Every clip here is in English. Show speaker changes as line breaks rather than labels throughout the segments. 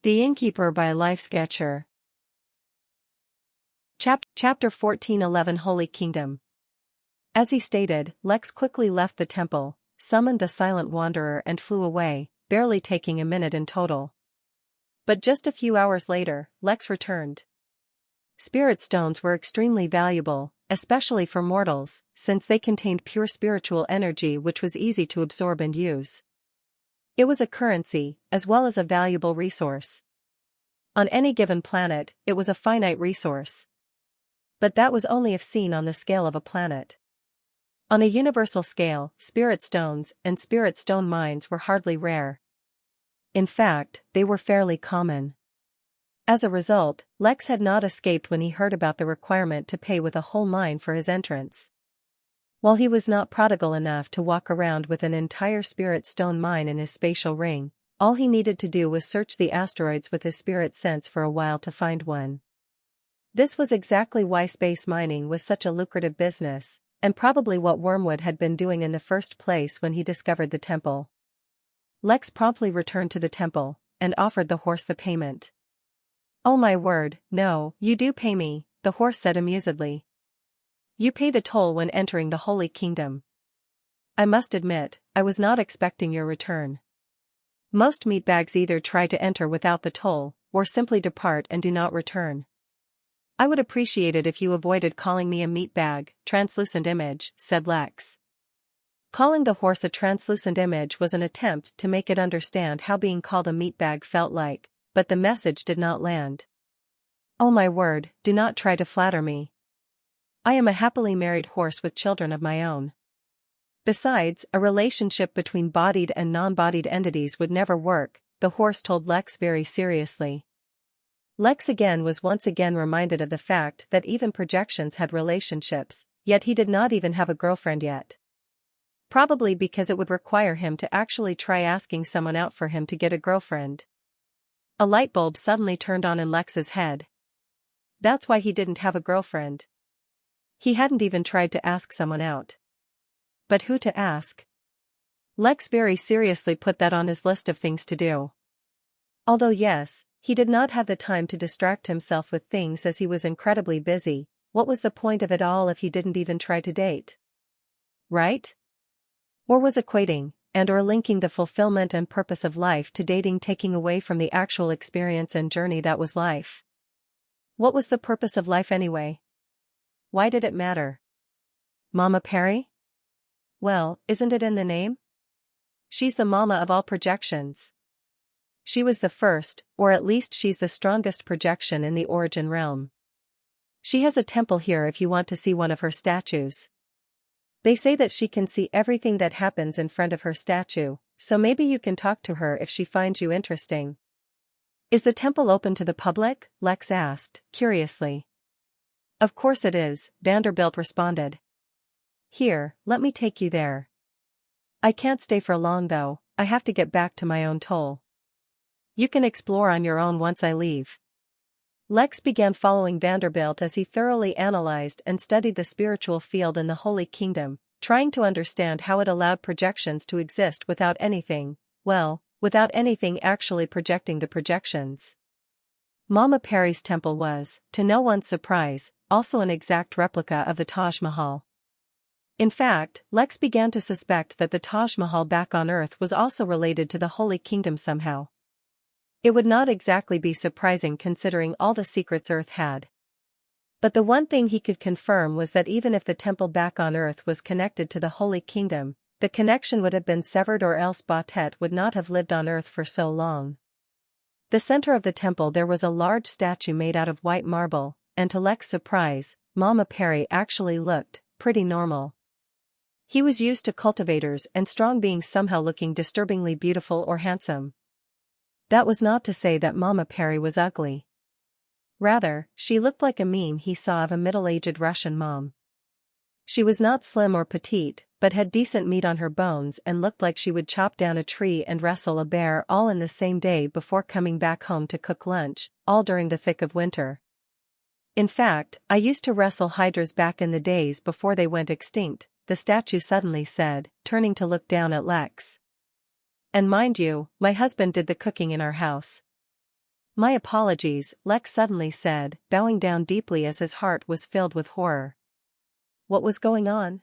The Innkeeper by Life Sketcher. Chapter 14:11 Holy Kingdom. As he stated, Lex quickly left the temple, summoned the silent wanderer and flew away, barely taking a minute in total. But just a few hours later, Lex returned. Spirit stones were extremely valuable, especially for mortals, since they contained pure spiritual energy which was easy to absorb and use. It was a currency, as well as a valuable resource. On any given planet, it was a finite resource. But that was only if seen on the scale of a planet. On a universal scale, spirit stones and spirit stone mines were hardly rare. In fact, they were fairly common. As a result, Lex had not escaped when he heard about the requirement to pay with a whole mine for his entrance. While he was not prodigal enough to walk around with an entire spirit stone mine in his spatial ring, all he needed to do was search the asteroids with his spirit sense for a while to find one. This was exactly why space mining was such a lucrative business, and probably what Wormwood had been doing in the first place when he discovered the temple. Lex promptly returned to the temple, and offered the horse the payment. "Oh my word, no, you do pay me," the horse said amusedly. "You pay the toll when entering the Holy Kingdom." "I must admit, I was not expecting your return. Most meatbags either try to enter without the toll, or simply depart and do not return. I would appreciate it if you avoided calling me a meatbag, translucent image," said Lex. Calling the horse a translucent image was an attempt to make it understand how being called a meatbag felt like, but the message did not land. "Oh my word, do not try to flatter me. I am a happily married horse with children of my own. Besides, a relationship between bodied and non-bodied entities would never work," the horse told Lex very seriously. Lex was once again reminded of the fact that even projections had relationships, yet he did not even have a girlfriend yet. Probably because it would require him to actually try asking someone out for him to get a girlfriend. A light bulb suddenly turned on in Lex's head. That's why he didn't have a girlfriend. He hadn't even tried to ask someone out. But who to ask? Lex very seriously put that on his list of things to do. Although yes, he did not have the time to distract himself with things as he was incredibly busy, what was the point of it all if he didn't even try to date? Right? Or was equating, or linking the fulfillment and purpose of life to dating taking away from the actual experience and journey that was life? What was the purpose of life anyway? Why did it matter? Mama Perry? Well, isn't it in the name? She's the mama of all projections. She was the first, or at least she's the strongest projection in the origin realm. She has a temple here if you want to see one of her statues. They say that she can see everything that happens in front of her statue, so maybe you can talk to her if she finds you interesting. Is the temple open to the public? Lex asked, curiously. Of course it is, Vanderbilt responded. Here, let me take you there. I can't stay for long though, I have to get back to my own toll. You can explore on your own once I leave. Lex began following Vanderbilt as he thoroughly analyzed and studied the spiritual field in the Holy Kingdom, trying to understand how it allowed projections to exist without anything actually projecting the projections. Mama Perry's temple was, to no one's surprise, also an exact replica of the Taj Mahal. In fact, Lex began to suspect that the Taj Mahal back on Earth was also related to the Holy Kingdom somehow. It would not exactly be surprising considering all the secrets Earth had. But the one thing he could confirm was that even if the temple back on Earth was connected to the Holy Kingdom, the connection would have been severed or else Batet would not have lived on Earth for so long. The center of the temple there was a large statue made out of white marble, and to Lex's surprise, Mama Perry actually looked pretty normal. He was used to cultivators and strong beings somehow looking disturbingly beautiful or handsome. That was not to say that Mama Perry was ugly. Rather, she looked like a meme he saw of a middle-aged Russian mom. She was not slim or petite, but had decent meat on her bones and looked like she would chop down a tree and wrestle a bear all in the same day before coming back home to cook lunch, all during the thick of winter. In fact, I used to wrestle hydras back in the days before they went extinct, the statue suddenly said, turning to look down at Lex. And mind you, my husband did the cooking in our house. My apologies, Lex suddenly said, bowing down deeply as his heart was filled with horror. What was going on?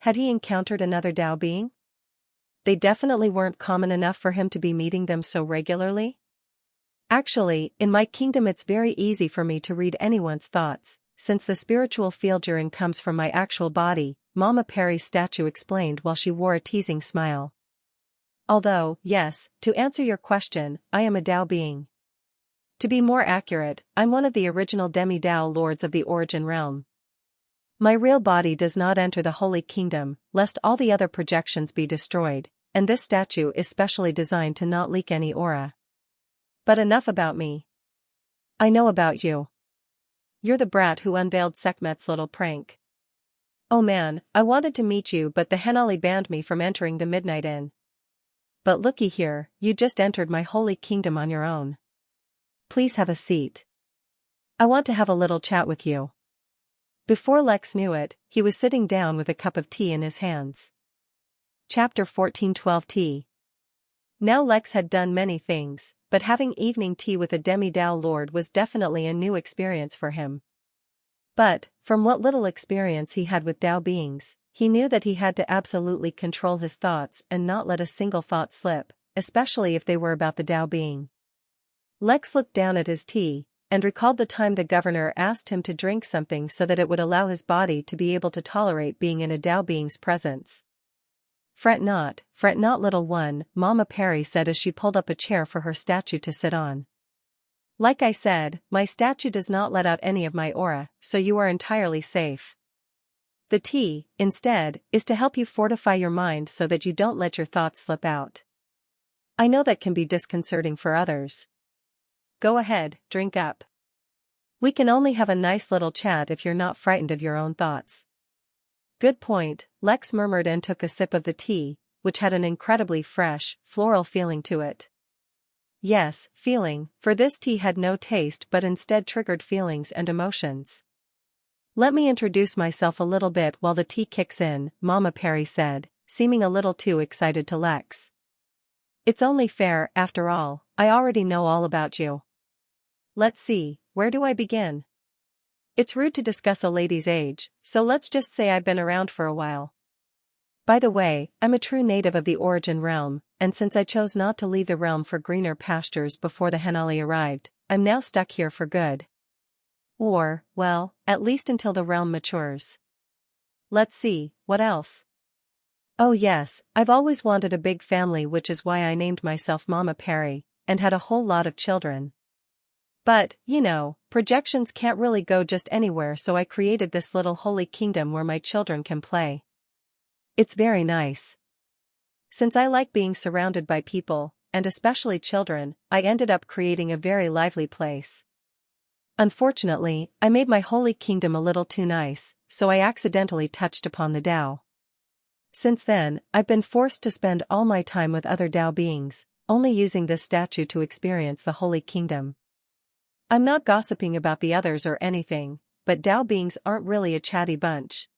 Had he encountered another Tao being? They definitely weren't common enough for him to be meeting them so regularly. Actually, in my kingdom it's very easy for me to read anyone's thoughts, since the spiritual field you're in comes from my actual body, Mama Perry's statue explained while she wore a teasing smile. Although, yes, to answer your question, I am a Tao being. To be more accurate, I'm one of the original demi-Tao lords of the origin realm. My real body does not enter the Holy Kingdom, lest all the other projections be destroyed, and this statue is specially designed to not leak any aura. But enough about me. I know about you. You're the brat who unveiled Sekhmet's little prank. Oh man, I wanted to meet you but the Henali banned me from entering the Midnight Inn. But looky here, you just entered my Holy Kingdom on your own. Please have a seat. I want to have a little chat with you. Before Lex knew it, he was sitting down with a cup of tea in his hands. Chapter 14:12 Tea. Now Lex had done many things, but having evening tea with a demi-Tao lord was definitely a new experience for him. But, from what little experience he had with Tao beings, he knew that he had to absolutely control his thoughts and not let a single thought slip, especially if they were about the Tao being. Lex looked down at his tea, and recalled the time the governor asked him to drink something so that it would allow his body to be able to tolerate being in a Tao being's presence. Fret not, little one, Mama Perry said as she pulled up a chair for her statue to sit on. Like I said, my statue does not let out any of my aura, so you are entirely safe. The tea, instead, is to help you fortify your mind so that you don't let your thoughts slip out. I know that can be disconcerting for others. Go ahead, drink up. We can only have a nice little chat if you're not frightened of your own thoughts. Good point, Lex murmured and took a sip of the tea, which had an incredibly fresh, floral feeling to it. Yes, feeling, for this tea had no taste but instead triggered feelings and emotions. Let me introduce myself a little bit while the tea kicks in, Mama Perry said, seeming a little too excited to Lex. It's only fair, after all, I already know all about you. Let's see, where do I begin? It's rude to discuss a lady's age, so let's just say I've been around for a while. By the way, I'm a true native of the origin realm, and since I chose not to leave the realm for greener pastures before the Henali arrived, I'm now stuck here for good. Or, well, at least until the realm matures. Let's see, what else? Oh yes, I've always wanted a big family, which is why I named myself Mama Perry, and had a whole lot of children. But, you know, projections can't really go just anywhere, so I created this little holy kingdom where my children can play. It's very nice. Since I like being surrounded by people, and especially children, I ended up creating a very lively place. Unfortunately, I made my holy kingdom a little too nice, so I accidentally touched upon the Tao. Since then, I've been forced to spend all my time with other Tao beings, only using this statue to experience the holy kingdom. I'm not gossiping about the others or anything, but Tao beings aren't really a chatty bunch.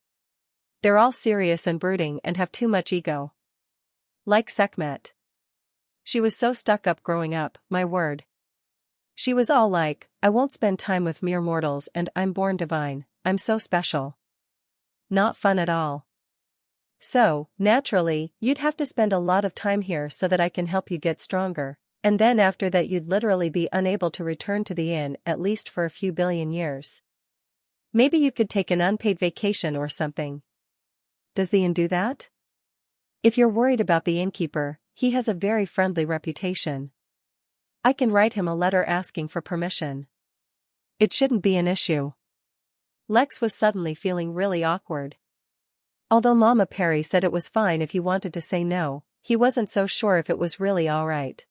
They're all serious and brooding and have too much ego. Like Sekhmet. She was so stuck up growing up, my word. She was all like, I won't spend time with mere mortals and I'm born divine, I'm so special. Not fun at all. So, naturally, you'd have to spend a lot of time here so that I can help you get stronger, and then after that you'd literally be unable to return to the inn at least for a few billion years. Maybe you could take an unpaid vacation or something. Does the inn do that? If you're worried about the innkeeper, he has a very friendly reputation. I can write him a letter asking for permission. It shouldn't be an issue. Lex was suddenly feeling really awkward. Although Mama Perry said it was fine if he wanted to say no, he wasn't so sure if it was really alright.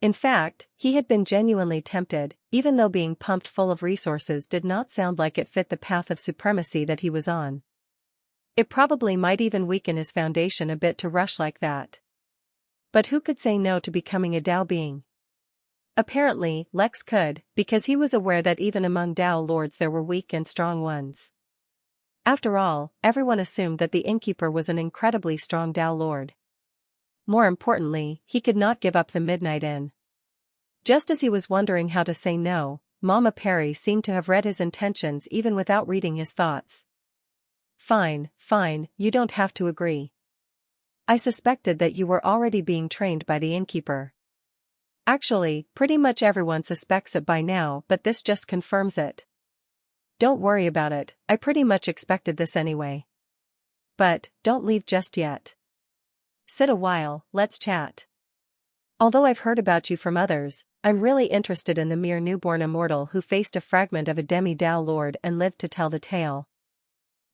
In fact, he had been genuinely tempted, even though being pumped full of resources did not sound like it fit the path of supremacy that he was on. It probably might even weaken his foundation a bit to rush like that. But who could say no to becoming a Tao being? Apparently, Lex could, because he was aware that even among Tao lords there were weak and strong ones. After all, everyone assumed that the Innkeeper was an incredibly strong Tao lord. More importantly, he could not give up the Midnight Inn. Just as he was wondering how to say no, Mama Perry seemed to have read his intentions even without reading his thoughts. Fine, fine, you don't have to agree. I suspected that you were already being trained by the innkeeper. Actually, pretty much everyone suspects it by now, but this just confirms it. Don't worry about it, I pretty much expected this anyway. But, don't leave just yet. Sit a while, let's chat. Although I've heard about you from others, I'm really interested in the mere newborn immortal who faced a fragment of a demi-Dao lord and lived to tell the tale.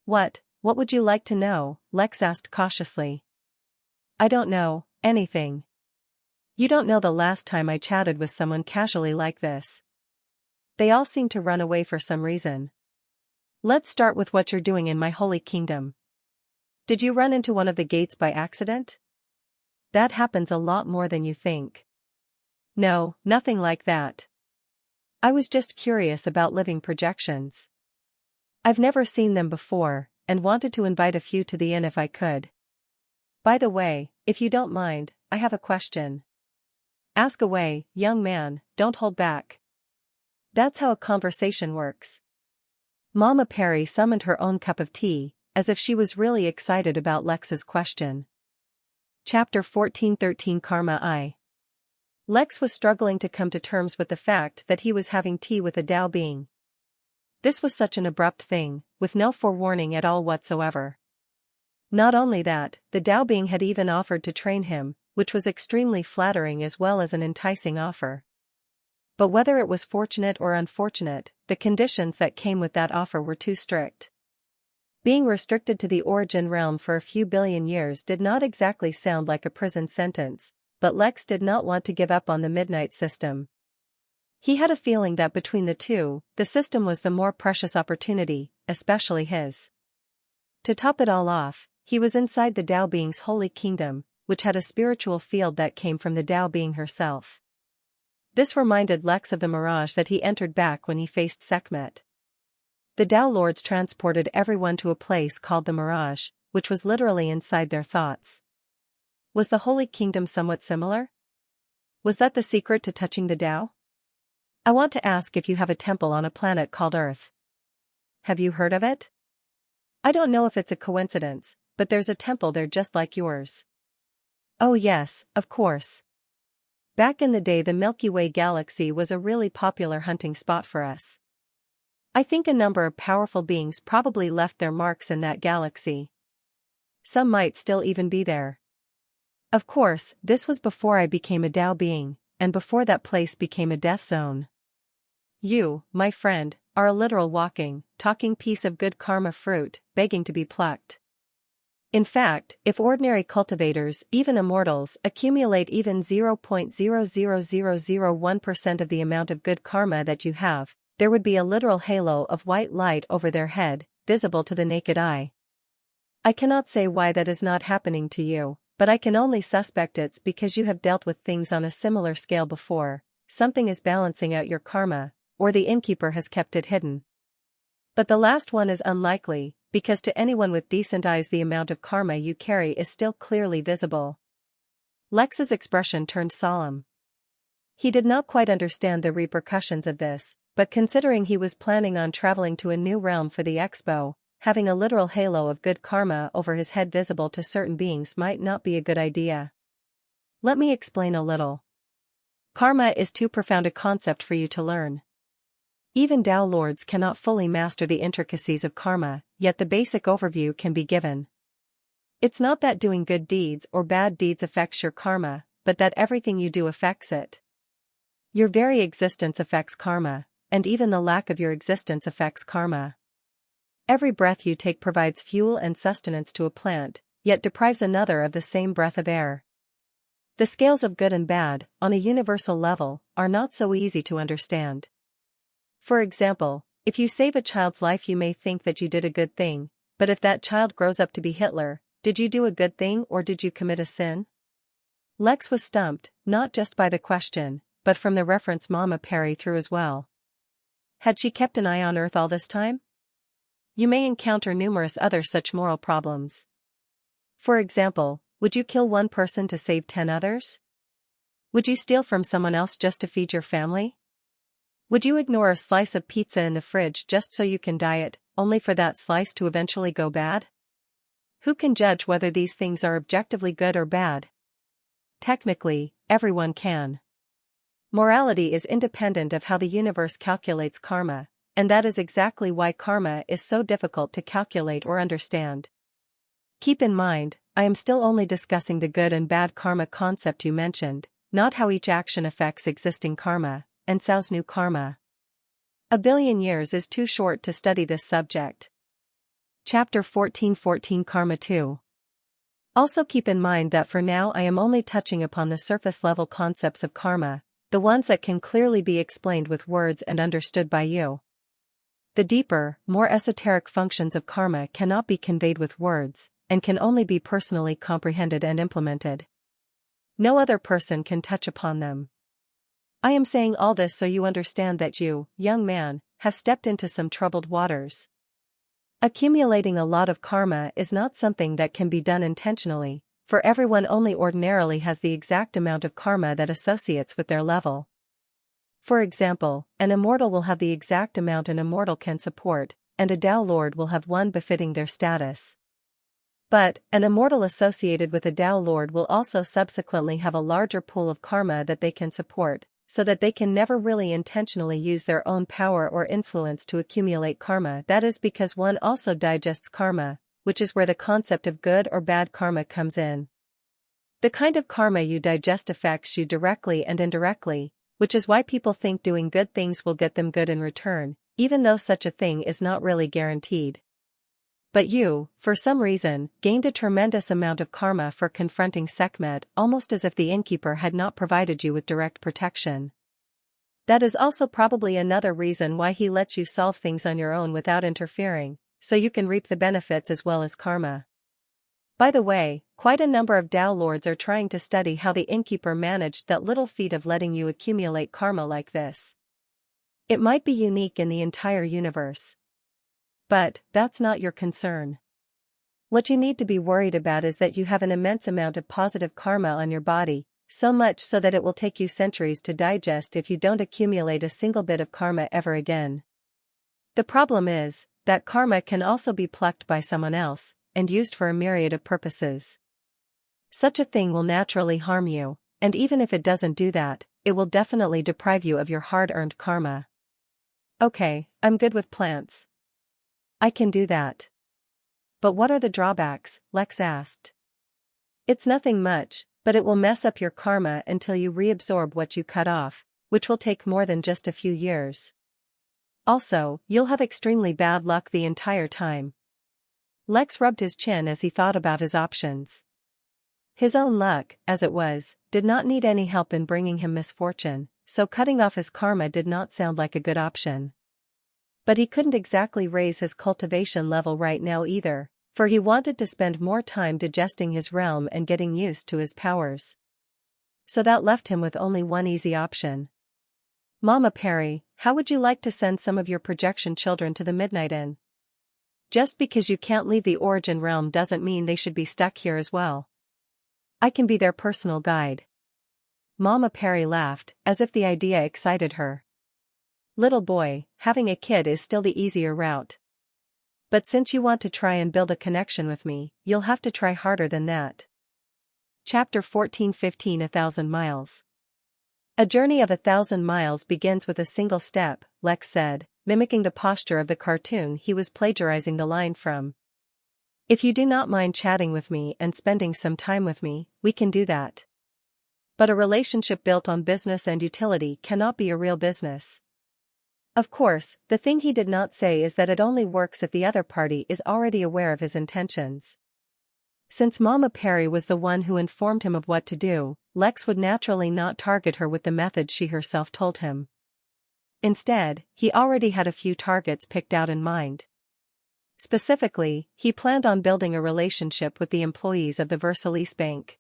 What would you like to know? Lex asked cautiously. I don't know anything. You don't know the last time I chatted with someone casually like this. They all seem to run away for some reason. Let's start with what you're doing in my holy kingdom. Did you run into one of the gates by accident? That happens a lot more than you think. No, nothing like that. I was just curious about living projections. I've never seen them before, and wanted to invite a few to the inn if I could. By the way, if you don't mind, I have a question. Ask away, young man, don't hold back. That's how a conversation works. Mama Perry summoned her own cup of tea, as if she was really excited about Lex's question. Chapter 14:13 Karma I. Lex was struggling to come to terms with the fact that he was having tea with a Dao being. This was such an abrupt thing, with no forewarning at all whatsoever. Not only that, the Dao being had even offered to train him, which was extremely flattering as well as an enticing offer. But whether it was fortunate or unfortunate, the conditions that came with that offer were too strict. Being restricted to the origin realm for a few billion years did not exactly sound like a prison sentence, but Lex did not want to give up on the midnight system. He had a feeling that between the two, the system was the more precious opportunity, especially his. To top it all off, he was inside the Dao being's holy kingdom, which had a spiritual field that came from the Dao being herself. This reminded Lex of the mirage that he entered back when he faced Sekhmet. The Dao lords transported everyone to a place called the mirage, which was literally inside their thoughts. Was the holy kingdom somewhat similar? Was that the secret to touching the Dao? I want to ask if you have a temple on a planet called Earth. Have you heard of it? I don't know if it's a coincidence, but there's a temple there just like yours. Oh yes, of course. Back in the day the Milky Way galaxy was a really popular hunting spot for us. I think a number of powerful beings probably left their marks in that galaxy. Some might still even be there. Of course, this was before I became a Dao being, and before that place became a death zone. You, my friend, are a literal walking, talking piece of good karma fruit, begging to be plucked. In fact, if ordinary cultivators, even immortals, accumulate even 0.00001% of the amount of good karma that you have, there would be a literal halo of white light over their head, visible to the naked eye. I cannot say why that is not happening to you, but I can only suspect it's because you have dealt with things on a similar scale before, something is balancing out your karma, or the innkeeper has kept it hidden. But the last one is unlikely, because to anyone with decent eyes the amount of karma you carry is still clearly visible. Lex's expression turned solemn. He did not quite understand the repercussions of this, but considering he was planning on traveling to a new realm for the expo, having a literal halo of good karma over his head visible to certain beings might not be a good idea. Let me explain a little. Karma is too profound a concept for you to learn. Even Dao lords cannot fully master the intricacies of karma, yet the basic overview can be given. It's not that doing good deeds or bad deeds affects your karma, but that everything you do affects it. Your very existence affects karma, and even the lack of your existence affects karma. Every breath you take provides fuel and sustenance to a plant, yet deprives another of the same breath of air. The scales of good and bad, on a universal level, are not so easy to understand. For example, if you save a child's life you may think that you did a good thing, but if that child grows up to be Hitler, did you do a good thing or did you commit a sin? Lex was stumped, not just by the question, but from the reference Mama Perry threw as well. Had she kept an eye on Earth all this time? You may encounter numerous other such moral problems. For example, would you kill one person to save 10 others? Would you steal from someone else just to feed your family? Would you ignore a slice of pizza in the fridge just so you can diet, only for that slice to eventually go bad? Who can judge whether these things are objectively good or bad? Technically, everyone can. Morality is independent of how the universe calculates karma, and that is exactly why karma is so difficult to calculate or understand. Keep in mind, I am still only discussing the good and bad karma concept you mentioned, not how each action affects existing karma, and Sao's new karma. A billion years is too short to study this subject. Chapter 14:14 Karma 2. Also keep in mind that for now I am only touching upon the surface-level concepts of karma, the ones that can clearly be explained with words and understood by you. The deeper, more esoteric functions of karma cannot be conveyed with words, and can only be personally comprehended and implemented. No other person can touch upon them. I am saying all this so you understand that you, young man, have stepped into some troubled waters. Accumulating a lot of karma is not something that can be done intentionally, for everyone only ordinarily has the exact amount of karma that associates with their level. For example, an immortal will have the exact amount an immortal can support, and a Tao Lord will have one befitting their status. But, an immortal associated with a Tao Lord will also subsequently have a larger pool of karma that they can support, so that they can never really intentionally use their own power or influence to accumulate karma. That is because one also digests karma, which is where the concept of good or bad karma comes in. The kind of karma you digest affects you directly and indirectly, which is why people think doing good things will get them good in return, even though such a thing is not really guaranteed. But you, for some reason, gained a tremendous amount of karma for confronting Sekhmet, almost as if the Innkeeper had not provided you with direct protection. That is also probably another reason why he lets you solve things on your own without interfering, so you can reap the benefits as well as karma. By the way, quite a number of Tao Lords are trying to study how the Innkeeper managed that little feat of letting you accumulate karma like this. It might be unique in the entire universe. But, that's not your concern. What you need to be worried about is that you have an immense amount of positive karma on your body, so much so that it will take you centuries to digest if you don't accumulate a single bit of karma ever again. The problem is, that karma can also be plucked by someone else, and used for a myriad of purposes. Such a thing will naturally harm you, and even if it doesn't do that, it will definitely deprive you of your hard-earned karma. Okay, I'm good with plants. I can do that. But what are the drawbacks? Lex asked. It's nothing much, but it will mess up your karma until you reabsorb what you cut off, which will take more than just a few years. Also, you'll have extremely bad luck the entire time. Lex rubbed his chin as he thought about his options. His own luck, as it was, did not need any help in bringing him misfortune, so cutting off his karma did not sound like a good option. But he couldn't exactly raise his cultivation level right now either, for he wanted to spend more time digesting his realm and getting used to his powers. So that left him with only one easy option. Mama Perry, how would you like to send some of your projection children to the Midnight Inn? Just because you can't leave the origin realm doesn't mean they should be stuck here as well. I can be their personal guide. Mama Perry laughed, as if the idea excited her. Little boy, having a kid is still the easier route. But since you want to try and build a connection with me, you'll have to try harder than that. Chapter 14:15 1,000 miles. A journey of 1,000 miles begins with a single step, Lex said, mimicking the posture of the cartoon he was plagiarizing the line from. If you do not mind chatting with me and spending some time with me, we can do that. But a relationship built on business and utility cannot be a real business. Of course, the thing he did not say is that it only works if the other party is already aware of his intentions. Since Mama Perry was the one who informed him of what to do, Lex would naturally not target her with the method she herself told him. Instead, he already had a few targets picked out in mind. Specifically, he planned on building a relationship with the employees of the Versailles Bank.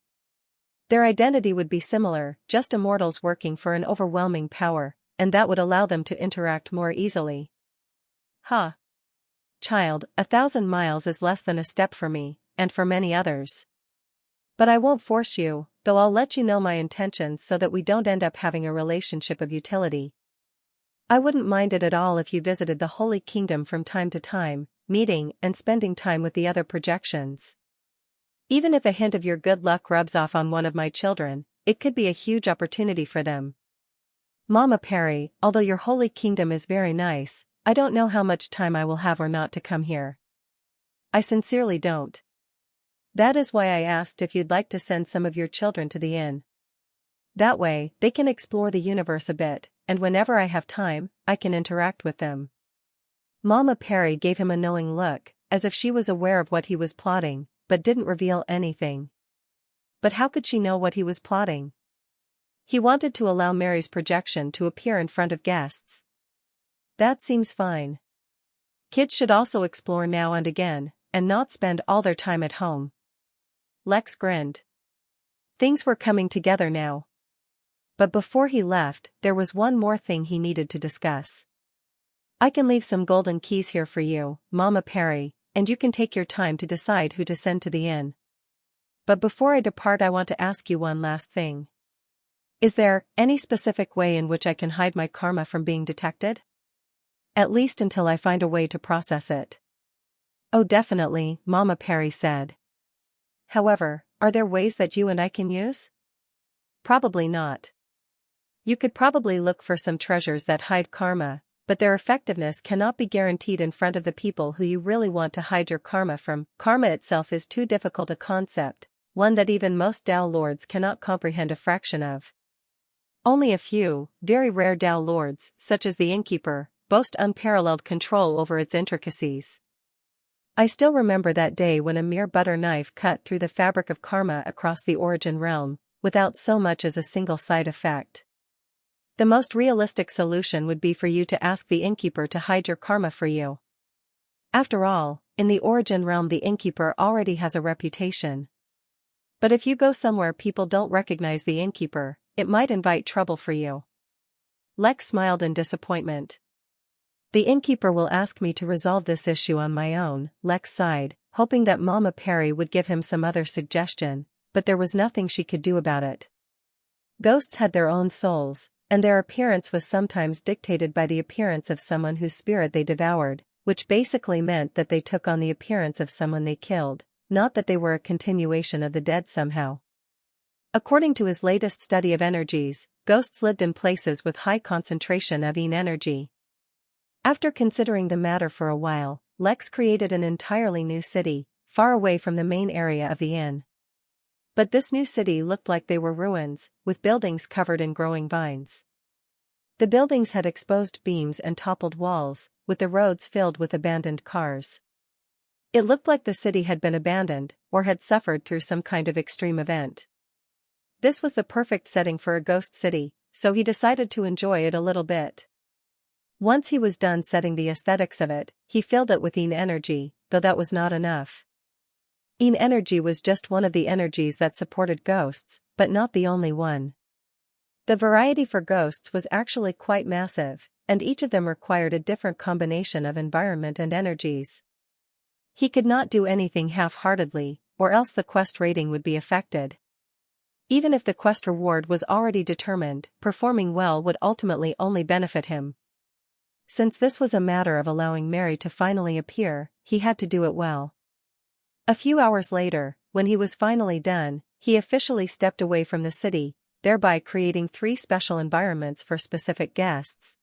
Their identity would be similar, just immortals working for an overwhelming power, and that would allow them to interact more easily. Huh. Child, 1,000 miles is less than a step for me, and for many others. But I won't force you, though I'll let you know my intentions so that we don't end up having a relationship of utility. I wouldn't mind it at all if you visited the Holy Kingdom from time to time, meeting and spending time with the other projections. Even if a hint of your good luck rubs off on one of my children, it could be a huge opportunity for them. Mama Perry, although your Holy Kingdom is very nice, I don't know how much time I will have or not to come here. I sincerely don't. That is why I asked if you'd like to send some of your children to the inn. That way, they can explore the universe a bit, and whenever I have time, I can interact with them. Mama Perry gave him a knowing look, as if she was aware of what he was plotting, but didn't reveal anything. But how could she know what he was plotting? He wanted to allow Mary's projection to appear in front of guests. That seems fine. Kids should also explore now and again, and not spend all their time at home. Lex grinned. Things were coming together now. But before he left, there was one more thing he needed to discuss. I can leave some golden keys here for you, Mama Perry, and you can take your time to decide who to send to the inn. But before I depart, I want to ask you one last thing. Is there any specific way in which I can hide my karma from being detected? At least until I find a way to process it. Oh, definitely, Mama Perry said. However, are there ways that you and I can use? Probably not. You could probably look for some treasures that hide karma, but their effectiveness cannot be guaranteed in front of the people who you really want to hide your karma from. Karma itself is too difficult a concept, one that even most Tao lords cannot comprehend a fraction of. Only a few, very rare Tao lords, such as the Innkeeper, boast unparalleled control over its intricacies. I still remember that day when a mere butter knife cut through the fabric of karma across the origin realm, without so much as a single side effect. The most realistic solution would be for you to ask the Innkeeper to hide your karma for you. After all, in the origin realm the Innkeeper already has a reputation. But if you go somewhere people don't recognize the Innkeeper, it might invite trouble for you. Lex smiled in disappointment. The Innkeeper will ask me to resolve this issue on my own, Lex sighed, hoping that Mama Perry would give him some other suggestion, but there was nothing she could do about it. Ghosts had their own souls, and their appearance was sometimes dictated by the appearance of someone whose spirit they devoured, which basically meant that they took on the appearance of someone they killed, not that they were a continuation of the dead somehow. According to his latest study of energies, ghosts lived in places with high concentration of yin energy. After considering the matter for a while, Lex created an entirely new city, far away from the main area of the inn. But this new city looked like they were ruins, with buildings covered in growing vines. The buildings had exposed beams and toppled walls, with the roads filled with abandoned cars. It looked like the city had been abandoned, or had suffered through some kind of extreme event. This was the perfect setting for a ghost city, so he decided to enjoy it a little bit. Once he was done setting the aesthetics of it, he filled it with yin energy, though that was not enough. Yin energy was just one of the energies that supported ghosts, but not the only one. The variety for ghosts was actually quite massive, and each of them required a different combination of environment and energies. He could not do anything half-heartedly, or else the quest rating would be affected. Even if the quest reward was already determined, performing well would ultimately only benefit him. Since this was a matter of allowing Mary to finally appear, he had to do it well. A few hours later, when he was finally done, he officially stepped away from the city, thereby creating 3 special environments for specific guests.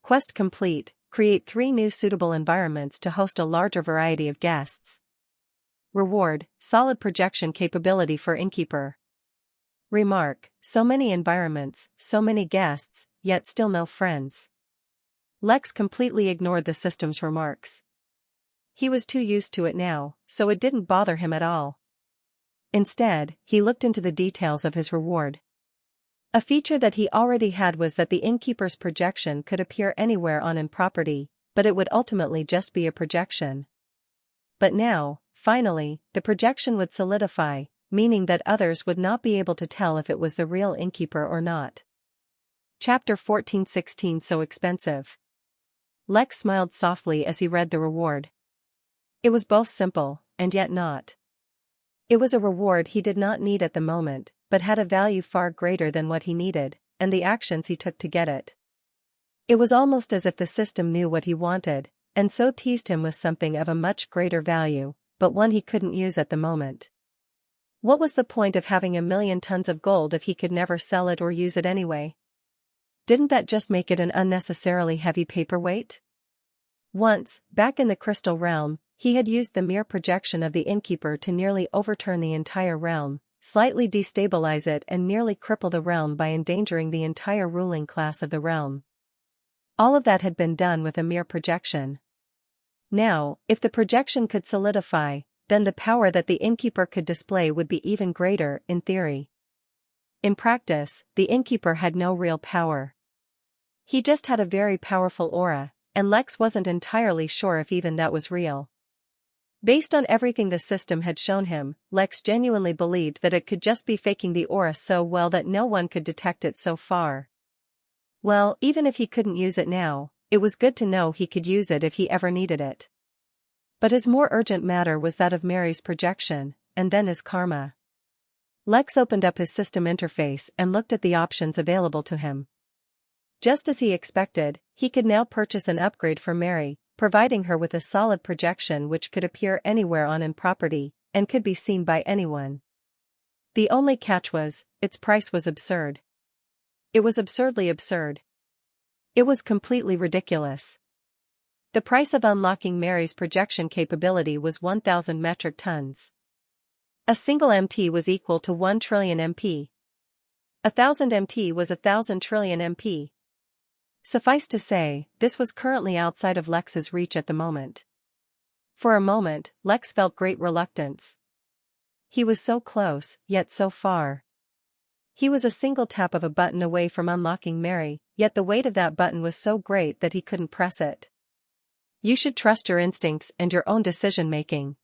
Quest complete, create 3 new suitable environments to host a larger variety of guests. Reward, solid projection capability for Innkeeper. Remark, so many environments, so many guests, yet still no friends. Lex completely ignored the system's remarks. He was too used to it now, so it didn't bother him at all. Instead, he looked into the details of his reward. A feature that he already had was that the Innkeeper's projection could appear anywhere on in property, but it would ultimately just be a projection. But now, finally, the projection would solidify, meaning that others would not be able to tell if it was the real Innkeeper or not. Chapter 14:16 So expensive. Lex smiled softly as he read the reward. It was both simple, and yet not. It was a reward he did not need at the moment, but had a value far greater than what he needed, and the actions he took to get it. It was almost as if the system knew what he wanted, and so teased him with something of a much greater value, but one he couldn't use at the moment. What was the point of having 1,000,000 tons of gold if he could never sell it or use it anyway? Didn't that just make it an unnecessarily heavy paperweight? Once, back in the crystal realm, he had used the mere projection of the Innkeeper to nearly overturn the entire realm, slightly destabilize it and nearly cripple the realm by endangering the entire ruling class of the realm. All of that had been done with a mere projection. Now, if the projection could solidify, then the power that the Innkeeper could display would be even greater, in theory. In practice, the Innkeeper had no real power. He just had a very powerful aura, and Lex wasn't entirely sure if even that was real. Based on everything the system had shown him, Lex genuinely believed that it could just be faking the aura so well that no one could detect it so far. Well, even if he couldn't use it now, it was good to know he could use it if he ever needed it. But his more urgent matter was that of Mary's projection, and then his karma. Lex opened up his system interface and looked at the options available to him. Just as he expected, he could now purchase an upgrade for Mary, providing her with a solid projection which could appear anywhere on in property, and could be seen by anyone. The only catch was, its price was absurd. It was absurdly absurd. It was completely ridiculous. The price of unlocking Mary's projection capability was 1,000 metric tons. A single MT was equal to 1 trillion MP. 1,000 MT was 1,000 trillion MP. Suffice to say, this was currently outside of Lex's reach at the moment. For a moment, Lex felt great reluctance. He was so close, yet so far. He was a single tap of a button away from unlocking Mary, yet the weight of that button was so great that he couldn't press it. You should trust your instincts and your own decision-making.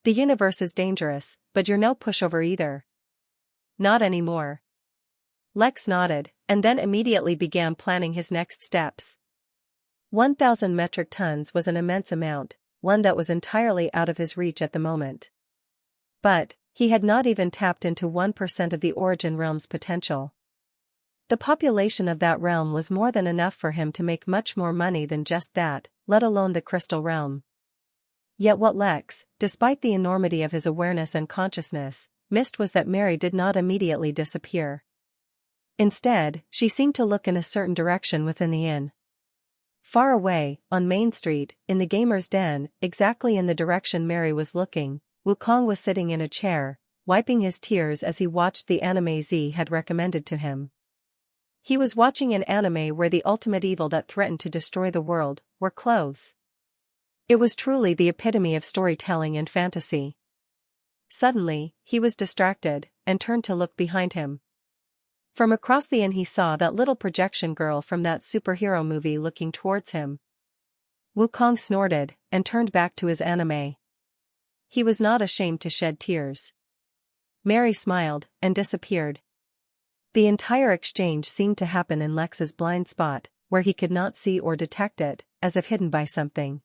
The universe is dangerous, but you're no pushover either. Not anymore. Lex nodded, and then immediately began planning his next steps. 1,000 metric tons was an immense amount, one that was entirely out of his reach at the moment. But, he had not even tapped into 1% of the origin realm's potential. The population of that realm was more than enough for him to make much more money than just that, let alone the crystal realm. Yet what Lex, despite the enormity of his awareness and consciousness, missed was that Mary did not immediately disappear. Instead, she seemed to look in a certain direction within the inn. Far away, on Main Street, in the gamer's den, exactly in the direction Mary was looking, Wukong was sitting in a chair, wiping his tears as he watched the anime Z had recommended to him. He was watching an anime where the ultimate evil that threatened to destroy the world were clothes. It was truly the epitome of storytelling and fantasy. Suddenly, he was distracted, and turned to look behind him. From across the inn he saw that little projection girl from that superhero movie looking towards him. Wukong snorted, and turned back to his anime. He was not ashamed to shed tears. Mary smiled, and disappeared. The entire exchange seemed to happen in Lex's blind spot, where he could not see or detect it, as if hidden by something.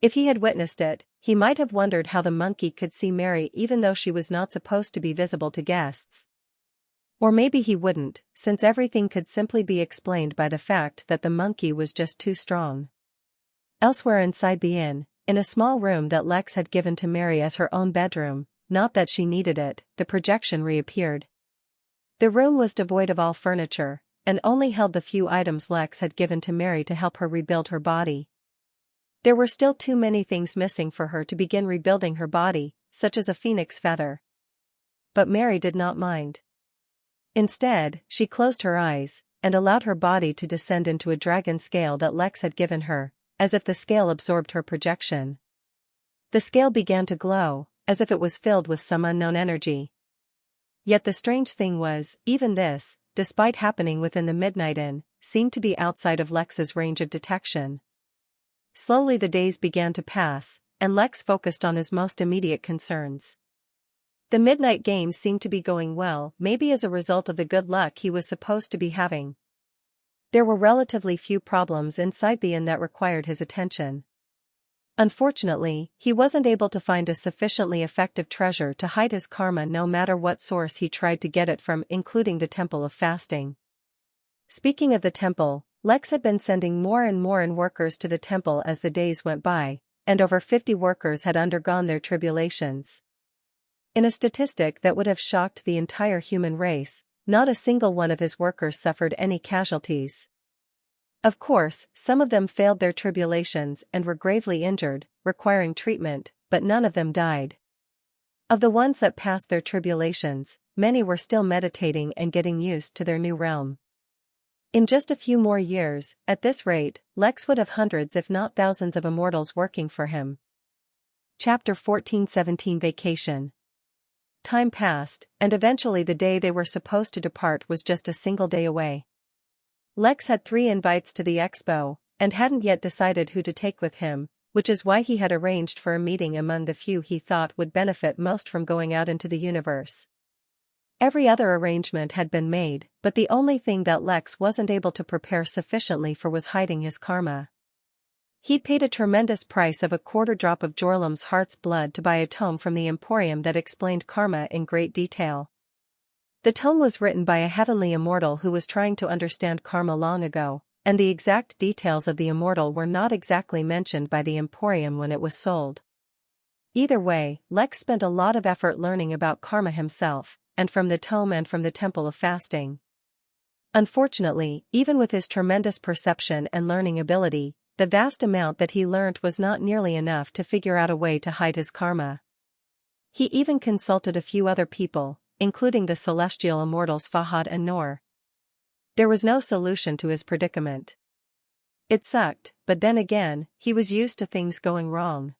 If he had witnessed it, he might have wondered how the monkey could see Mary even though she was not supposed to be visible to guests. Or maybe he wouldn't, since everything could simply be explained by the fact that the monkey was just too strong. Elsewhere inside the inn, in a small room that Lex had given to Mary as her own bedroom, not that she needed it, the projection reappeared. The room was devoid of all furniture, and only held the few items Lex had given to Mary to help her rebuild her body. There were still too many things missing for her to begin rebuilding her body, such as a phoenix feather. But Mary did not mind. Instead, she closed her eyes, and allowed her body to descend into a dragon scale that Lex had given her, as if the scale absorbed her projection. The scale began to glow, as if it was filled with some unknown energy. Yet the strange thing was, even this, despite happening within the Midnight Inn, seemed to be outside of Lex's range of detection. Slowly the days began to pass, and Lex focused on his most immediate concerns. The midnight games seemed to be going well, maybe as a result of the good luck he was supposed to be having. There were relatively few problems inside the inn that required his attention. Unfortunately, he wasn't able to find a sufficiently effective treasure to hide his karma no matter what source he tried to get it from, including the Temple of Fasting. Speaking of the temple, Lex had been sending more and more workers to the temple as the days went by, and over 50 workers had undergone their tribulations. In a statistic that would have shocked the entire human race, not a single one of his workers suffered any casualties. Of course, some of them failed their tribulations and were gravely injured, requiring treatment, but none of them died. Of the ones that passed their tribulations, many were still meditating and getting used to their new realm. In just a few more years, at this rate, Lex would have hundreds if not thousands of immortals working for him. Chapter 14:17 Vacation. Time passed, and eventually the day they were supposed to depart was just a single day away. Lex had 3 invites to the expo, and hadn't yet decided who to take with him, which is why he had arranged for a meeting among the few he thought would benefit most from going out into the universe. Every other arrangement had been made, but the only thing that Lex wasn't able to prepare sufficiently for was hiding his karma. He'd paid a tremendous price of a quarter drop of Jorlem's heart's blood to buy a tome from the Emporium that explained karma in great detail. The tome was written by a heavenly immortal who was trying to understand karma long ago, and the exact details of the immortal were not exactly mentioned by the Emporium when it was sold. Either way, Lex spent a lot of effort learning about karma himself, and from the tome and from the Temple of Fasting. Unfortunately, even with his tremendous perception and learning ability, the vast amount that he learned was not nearly enough to figure out a way to hide his karma. He even consulted a few other people, including the celestial immortals Fahad and Noor. There was no solution to his predicament. It sucked, but then again, he was used to things going wrong.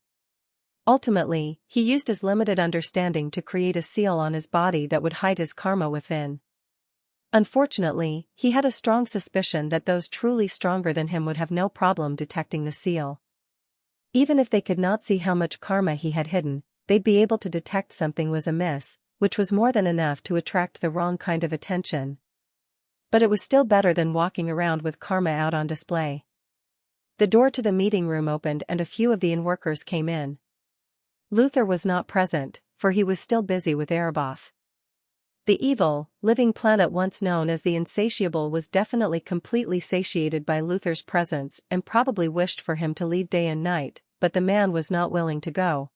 Ultimately, he used his limited understanding to create a seal on his body that would hide his karma within. Unfortunately, he had a strong suspicion that those truly stronger than him would have no problem detecting the seal. Even if they could not see how much karma he had hidden, they'd be able to detect something was amiss, which was more than enough to attract the wrong kind of attention. But it was still better than walking around with karma out on display. The door to the meeting room opened and a few of the in-workers came in. Luther was not present, for he was still busy with Erebos. The evil, living planet once known as the Insatiable was definitely completely satiated by Luther's presence and probably wished for him to leave day and night, but the man was not willing to go.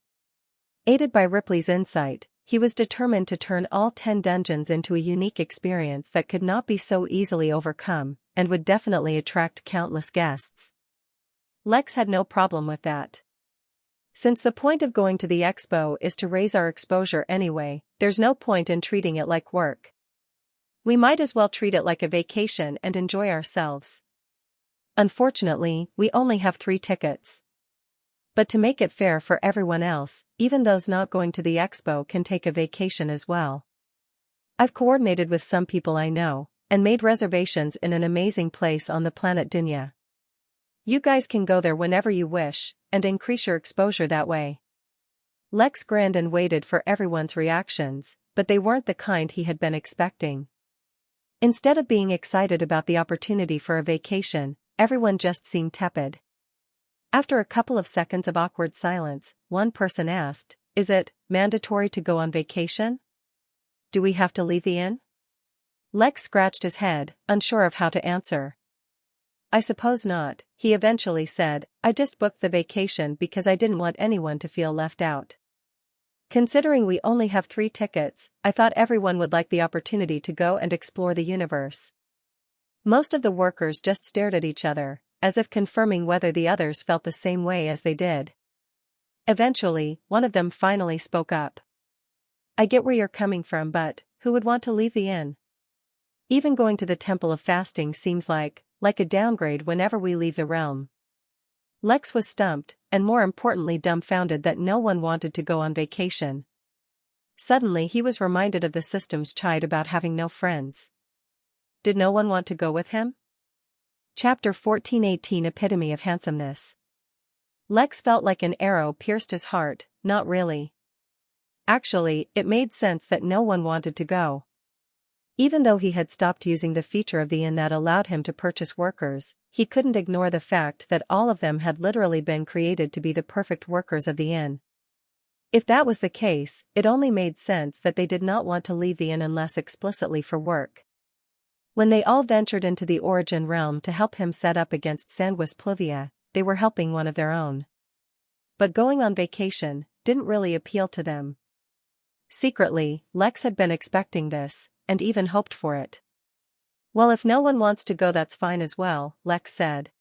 Aided by Ripley's insight, he was determined to turn all 10 dungeons into a unique experience that could not be so easily overcome, and would definitely attract countless guests. Lex had no problem with that. Since the point of going to the expo is to raise our exposure anyway, there's no point in treating it like work. We might as well treat it like a vacation and enjoy ourselves. Unfortunately, we only have 3 tickets. But to make it fair for everyone else, even those not going to the expo can take a vacation as well. I've coordinated with some people I know, and made reservations in an amazing place on the planet Dunya. You guys can go there whenever you wish, and increase your exposure that way. Lex grinned and waited for everyone's reactions, but they weren't the kind he had been expecting. Instead of being excited about the opportunity for a vacation, everyone just seemed tepid. After a couple of seconds of awkward silence, one person asked, "Is it mandatory to go on vacation? Do we have to leave the inn?" Lex scratched his head, unsure of how to answer. "I suppose not," he eventually said. "I just booked the vacation because I didn't want anyone to feel left out. Considering we only have 3 tickets, I thought everyone would like the opportunity to go and explore the universe." Most of the workers just stared at each other, as if confirming whether the others felt the same way as they did. Eventually, one of them finally spoke up. "I get where you're coming from, but who would want to leave the inn? Even going to the Temple of Fasting seems like a downgrade whenever we leave the realm." Lex was stumped, and more importantly dumbfounded that no one wanted to go on vacation. Suddenly he was reminded of the system's chide about having no friends. Did no one want to go with him? Chapter 14:18 Epitome of Handsomeness. Lex felt like an arrow pierced his heart. Not really. Actually, it made sense that no one wanted to go. Even though he had stopped using the feature of the inn that allowed him to purchase workers, he couldn't ignore the fact that all of them had literally been created to be the perfect workers of the inn. If that was the case, it only made sense that they did not want to leave the inn unless explicitly for work. When they all ventured into the origin realm to help him set up against sanguis pluvia, they were helping one of their own. But going on vacation didn't really appeal to them. Secretly, Lex had been expecting this, and even hoped for it. "Well, if no one wants to go, that's fine as well," Lex said.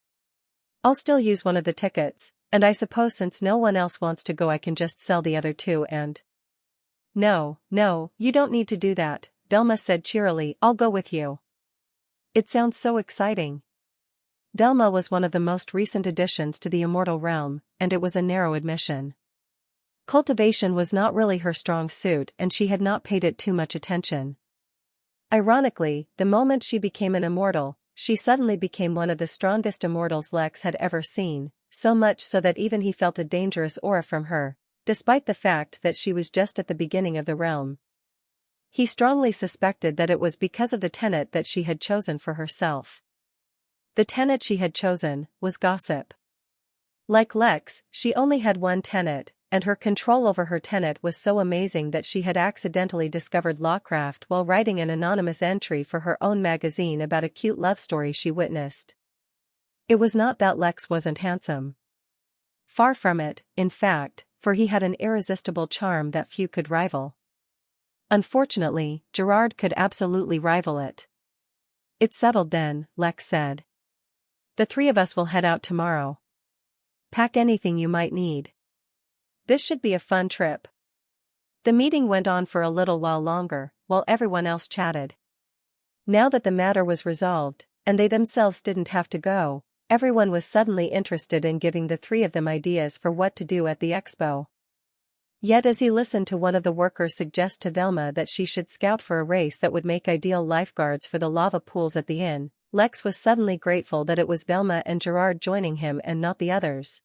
"I'll still use one of the tickets, and I suppose since no one else wants to go I can just sell the other two and—" "No, you don't need to do that," Delma said cheerily. "I'll go with you." "It sounds so exciting." Delma was one of the most recent additions to the immortal realm, and it was a narrow admission. Cultivation was not really her strong suit and she had not paid it too much attention. Ironically, the moment she became an immortal, she suddenly became one of the strongest immortals Lex had ever seen, so much so that even he felt a dangerous aura from her, despite the fact that she was just at the beginning of the realm. He strongly suspected that it was because of the tenet that she had chosen for herself. The tenet she had chosen was gossip. Like Lex, she only had one tenet, and her control over her tenet was so amazing that she had accidentally discovered lawcraft while writing an anonymous entry for her own magazine about a cute love story she witnessed. It was not that Lex wasn't handsome. Far from it, in fact, for he had an irresistible charm that few could rival. Unfortunately, Gerard could absolutely rival it. "It's settled then," Lex said. "The three of us will head out tomorrow. Pack anything you might need. This should be a fun trip." The meeting went on for a little while longer, while everyone else chatted. Now that the matter was resolved, and they themselves didn't have to go, everyone was suddenly interested in giving the three of them ideas for what to do at the expo. Yet as he listened to one of the workers suggest to Velma that she should scout for a race that would make ideal lifeguards for the lava pools at the inn, Lex was suddenly grateful that it was Velma and Gerard joining him and not the others.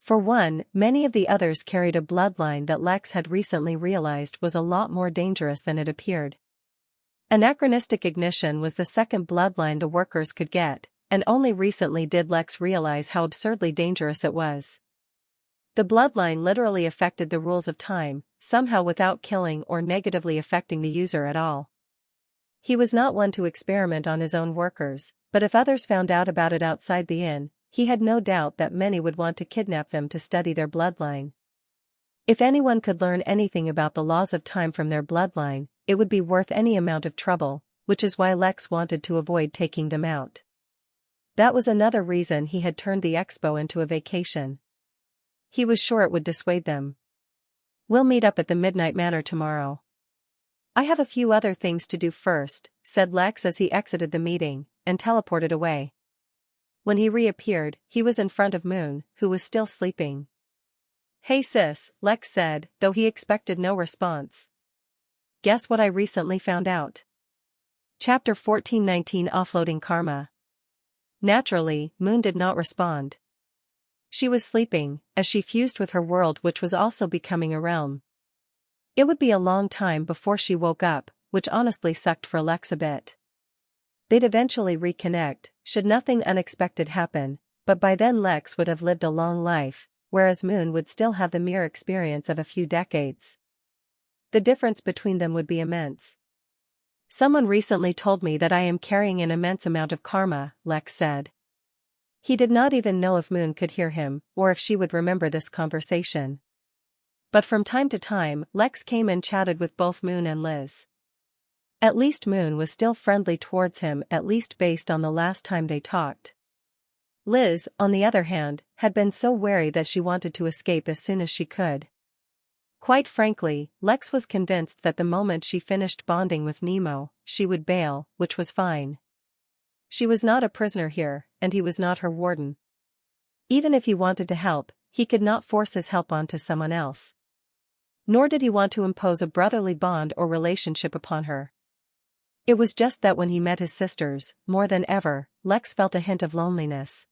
For one, many of the others carried a bloodline that Lex had recently realized was a lot more dangerous than it appeared. Anachronistic ignition was the second bloodline the workers could get, and only recently did Lex realize how absurdly dangerous it was. The bloodline literally affected the rules of time, somehow without killing or negatively affecting the user at all. He was not one to experiment on his own workers, but if others found out about it outside the inn, he had no doubt that many would want to kidnap them to study their bloodline. If anyone could learn anything about the laws of time from their bloodline, it would be worth any amount of trouble, which is why Lex wanted to avoid taking them out. That was another reason he had turned the expo into a vacation. He was sure it would dissuade them. "We'll meet up at the Midnight Manor tomorrow." "I have a few other things to do first," said Lex as he exited the meeting, and teleported away. When he reappeared, he was in front of Moon, who was still sleeping. "Hey sis," Lex said, though he expected no response. "Guess what I recently found out?" Chapter 14:19 Offloading Karma. Naturally, Moon did not respond. She was sleeping, as she fused with her world which was also becoming a realm. It would be a long time before she woke up, which honestly sucked for Lex a bit. They'd eventually reconnect, should nothing unexpected happen, but by then Lex would have lived a long life, whereas Moon would still have the mere experience of a few decades. The difference between them would be immense. "Someone recently told me that I am carrying an immense amount of karma," Lex said. He did not even know if Moon could hear him, or if she would remember this conversation. But from time to time, Lex came and chatted with both Moon and Liz. At least Moon was still friendly towards him, at least based on the last time they talked. Liz, on the other hand, had been so wary that she wanted to escape as soon as she could. Quite frankly, Lex was convinced that the moment she finished bonding with Nemo, she would bail, which was fine. She was not a prisoner here, and he was not her warden. Even if he wanted to help, he could not force his help onto someone else. Nor did he want to impose a brotherly bond or relationship upon her. It was just that when he met his sisters, more than ever, Lex felt a hint of loneliness.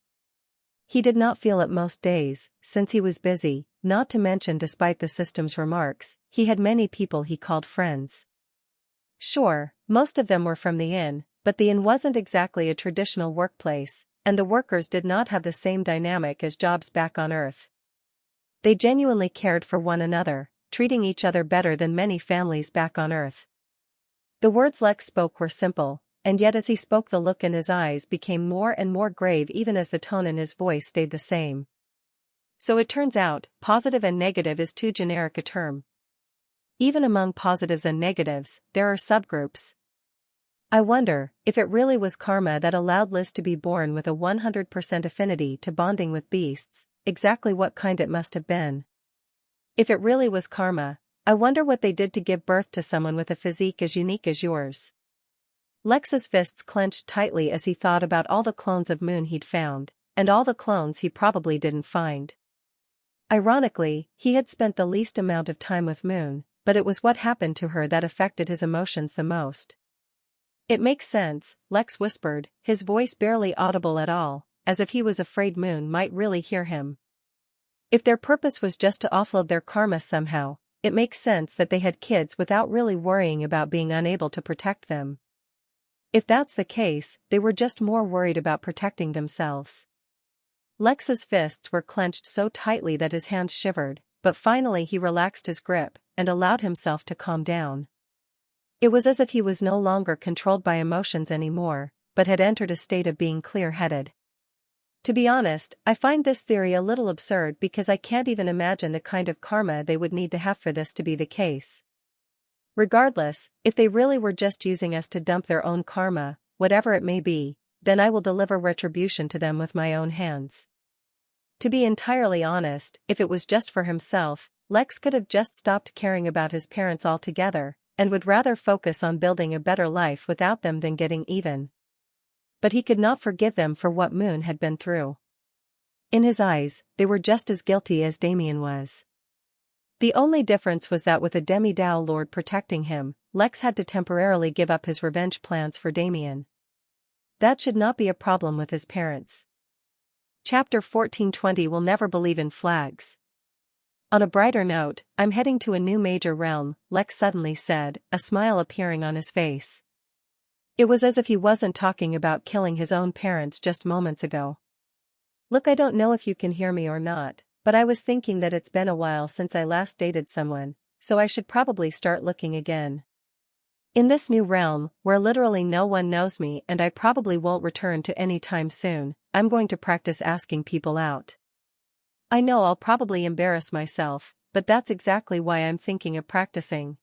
He did not feel it most days, since he was busy, not to mention despite the system's remarks, he had many people he called friends. Sure, most of them were from the inn, but the inn wasn't exactly a traditional workplace, and the workers did not have the same dynamic as jobs back on Earth. They genuinely cared for one another, treating each other better than many families back on Earth. The words Lex spoke were simple, and yet as he spoke the look in his eyes became more and more grave even as the tone in his voice stayed the same. So it turns out, positive and negative is too generic a term. Even among positives and negatives, there are subgroups. I wonder if it really was karma that allowed Liz to be born with a 100% affinity to bonding with beasts, exactly what kind it must have been. If it really was karma, I wonder what they did to give birth to someone with a physique as unique as yours. Lex's fists clenched tightly as he thought about all the clones of Moon he'd found, and all the clones he probably didn't find. Ironically, he had spent the least amount of time with Moon, but it was what happened to her that affected his emotions the most. It makes sense, Lex whispered, his voice barely audible at all, as if he was afraid Moon might really hear him. If their purpose was just to offload their karma somehow, it makes sense that they had kids without really worrying about being unable to protect them. If that's the case, they were just more worried about protecting themselves. Lex's fists were clenched so tightly that his hands shivered, but finally he relaxed his grip and allowed himself to calm down. It was as if he was no longer controlled by emotions anymore, but had entered a state of being clear-headed. To be honest, I find this theory a little absurd because I can't even imagine the kind of karma they would need to have for this to be the case. Regardless, if they really were just using us to dump their own karma, whatever it may be, then I will deliver retribution to them with my own hands. To be entirely honest, if it was just for himself, Lex could have just stopped caring about his parents altogether, and would rather focus on building a better life without them than getting even. But he could not forgive them for what Moon had been through. In his eyes, they were just as guilty as Damien was. The only difference was that with a demi-Dao lord protecting him, Lex had to temporarily give up his revenge plans for Damien. That should not be a problem with his parents. Chapter 1420 will never believe in flags. On a brighter note, I'm heading to a new major realm, Lex suddenly said, a smile appearing on his face. It was as if he wasn't talking about killing his own parents just moments ago. Look, I don't know if you can hear me or not, but I was thinking that it's been a while since I last dated someone, so I should probably start looking again. In this new realm, where literally no one knows me and I probably won't return to any time soon, I'm going to practice asking people out. I know I'll probably embarrass myself, but that's exactly why I'm thinking of practicing.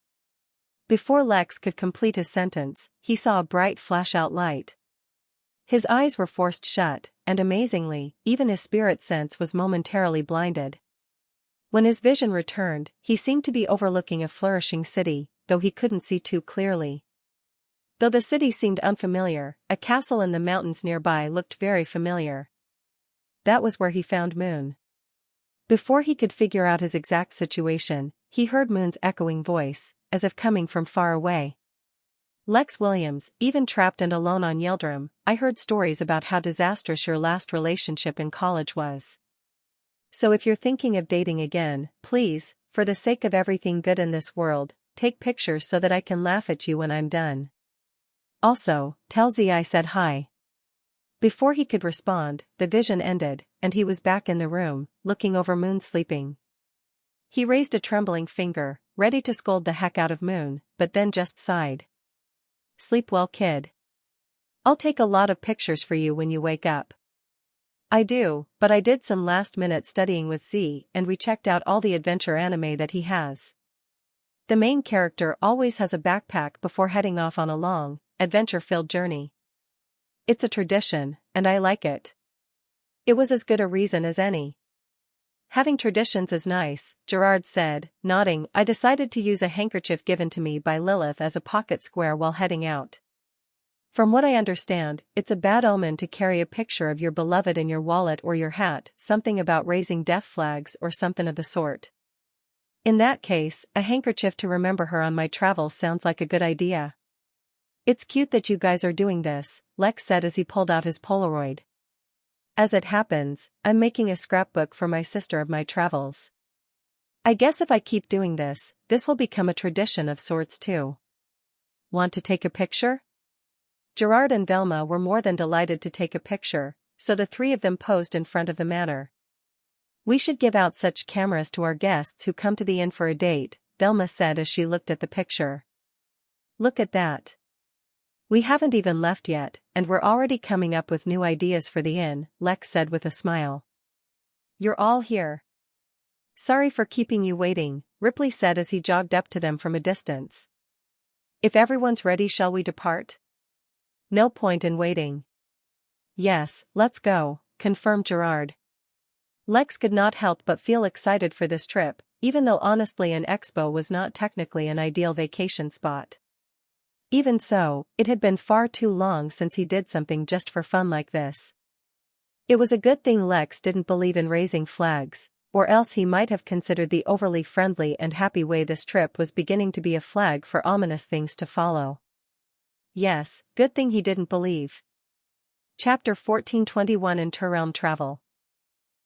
Before Lex could complete his sentence, he saw a bright flash-out light. His eyes were forced shut, and amazingly, even his spirit sense was momentarily blinded. When his vision returned, he seemed to be overlooking a flourishing city, though he couldn't see too clearly. Though the city seemed unfamiliar, a castle in the mountains nearby looked very familiar. That was where he found Moon. Before he could figure out his exact situation, he heard Moon's echoing voice, as if coming from far away. Lex Williams, even trapped and alone on Yeldrum, I heard stories about how disastrous your last relationship in college was. So if you're thinking of dating again, please, for the sake of everything good in this world, take pictures so that I can laugh at you when I'm done. Also, tell Z I said hi. Before he could respond, the vision ended, and he was back in the room, looking over Moon sleeping. He raised a trembling finger, ready to scold the heck out of Moon, but then just sighed. Sleep well, kid. I'll take a lot of pictures for you when you wake up. I do, but I did some last-minute studying with Z and we checked out all the adventure anime that he has. The main character always has a backpack before heading off on a long, adventure-filled journey. It's a tradition, and I like it. It was as good a reason as any. Having traditions is nice, Gerard said, nodding. I decided to use a handkerchief given to me by Lilith as a pocket square while heading out. From what I understand, it's a bad omen to carry a picture of your beloved in your wallet or your hat, something about raising death flags or something of the sort. In that case, a handkerchief to remember her on my travels sounds like a good idea. It's cute that you guys are doing this, Lex said as he pulled out his Polaroid. As it happens, I'm making a scrapbook for my sister of my travels. I guess if I keep doing this, this will become a tradition of sorts too. Want to take a picture? Gerard and Velma were more than delighted to take a picture, so the three of them posed in front of the manor. "We should give out such cameras to our guests who come to the inn for a date," Thelma said as she looked at the picture. "Look at that. We haven't even left yet, and we're already coming up with new ideas for the inn," Lex said with a smile. "You're all here. Sorry for keeping you waiting," Ripley said as he jogged up to them from a distance. "If everyone's ready, shall we depart? No point in waiting." "Yes, let's go," confirmed Gerard. Lex could not help but feel excited for this trip, even though honestly an expo was not technically an ideal vacation spot. Even so, it had been far too long since he did something just for fun like this. It was a good thing Lex didn't believe in raising flags, or else he might have considered the overly friendly and happy way this trip was beginning to be a flag for ominous things to follow. Yes, good thing he didn't believe. Chapter 1421 Interrealm Travel.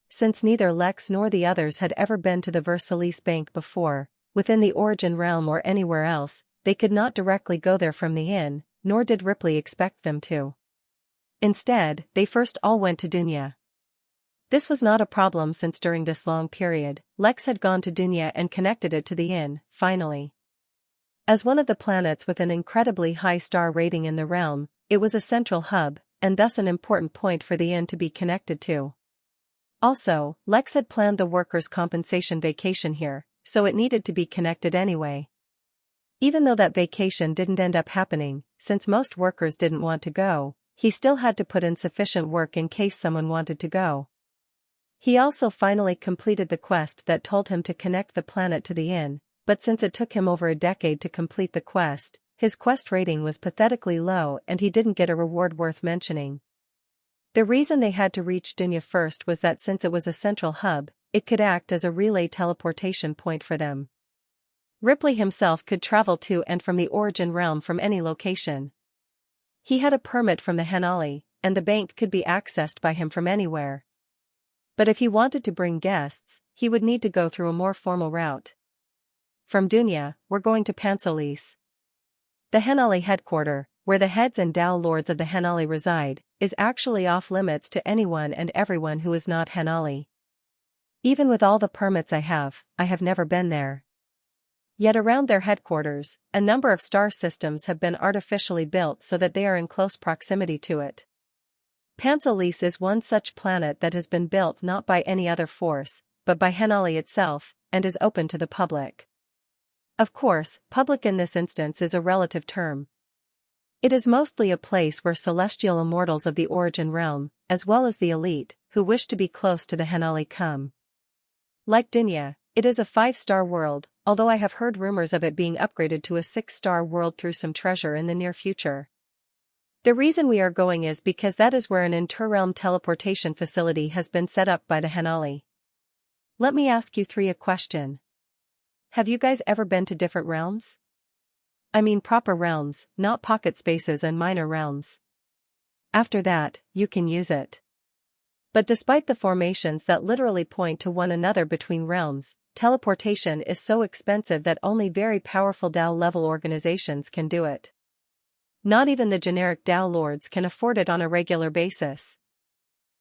Since neither Lex nor the others had ever been to the Versailles Bank before, within the Origin Realm or anywhere else, they could not directly go there from the inn, nor did Ripley expect them to. Instead, they first all went to Dunya. This was not a problem since during this long period, Lex had gone to Dunya and connected it to the inn, finally. As one of the planets with an incredibly high star rating in the realm, it was a central hub, and thus an important point for the inn to be connected to. Also, Lex had planned the workers' compensation vacation here, so it needed to be connected anyway. Even though that vacation didn't end up happening, since most workers didn't want to go, he still had to put in sufficient work in case someone wanted to go. He also finally completed the quest that told him to connect the planet to the inn, but since it took him over a decade to complete the quest, his quest rating was pathetically low and he didn't get a reward worth mentioning. The reason they had to reach Dunya first was that since it was a central hub, it could act as a relay teleportation point for them. Ripley himself could travel to and from the Origin Realm from any location. He had a permit from the Henali, and the bank could be accessed by him from anywhere. But if he wanted to bring guests, he would need to go through a more formal route. From Dunya, we're going to Pansolis. The Henali headquarters, where the heads and Dao lords of the Henali reside, is actually off-limits to anyone and everyone who is not Henali. Even with all the permits I have never been there. Yet around their headquarters, a number of star systems have been artificially built so that they are in close proximity to it. Pansolis is one such planet that has been built not by any other force, but by Henali itself, and is open to the public. Of course, public in this instance is a relative term. It is mostly a place where celestial immortals of the Origin Realm, as well as the elite, who wish to be close to the Henali come. Like Dunya, it is a 5-star world, although I have heard rumors of it being upgraded to a 6-star world through some treasure in the near future. The reason we are going is because that is where an interrealm teleportation facility has been set up by the Henali. Let me ask you three a question. Have you guys ever been to different realms? I mean proper realms, not pocket spaces and minor realms. After that, you can use it. But despite the formations that literally point to one another between realms, teleportation is so expensive that only very powerful DAO-level organizations can do it. Not even the generic DAO lords can afford it on a regular basis.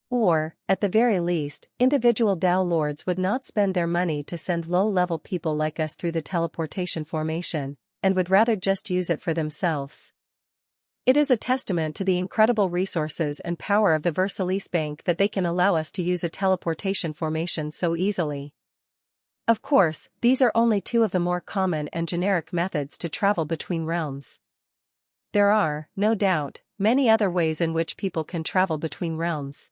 Or, at the very least, individual DAO lords would not spend their money to send low-level people like us through the teleportation formation, and would rather just use it for themselves. It is a testament to the incredible resources and power of the Versailles Bank that they can allow us to use a teleportation formation so easily. Of course, these are only two of the more common and generic methods to travel between realms. There are, no doubt, many other ways in which people can travel between realms.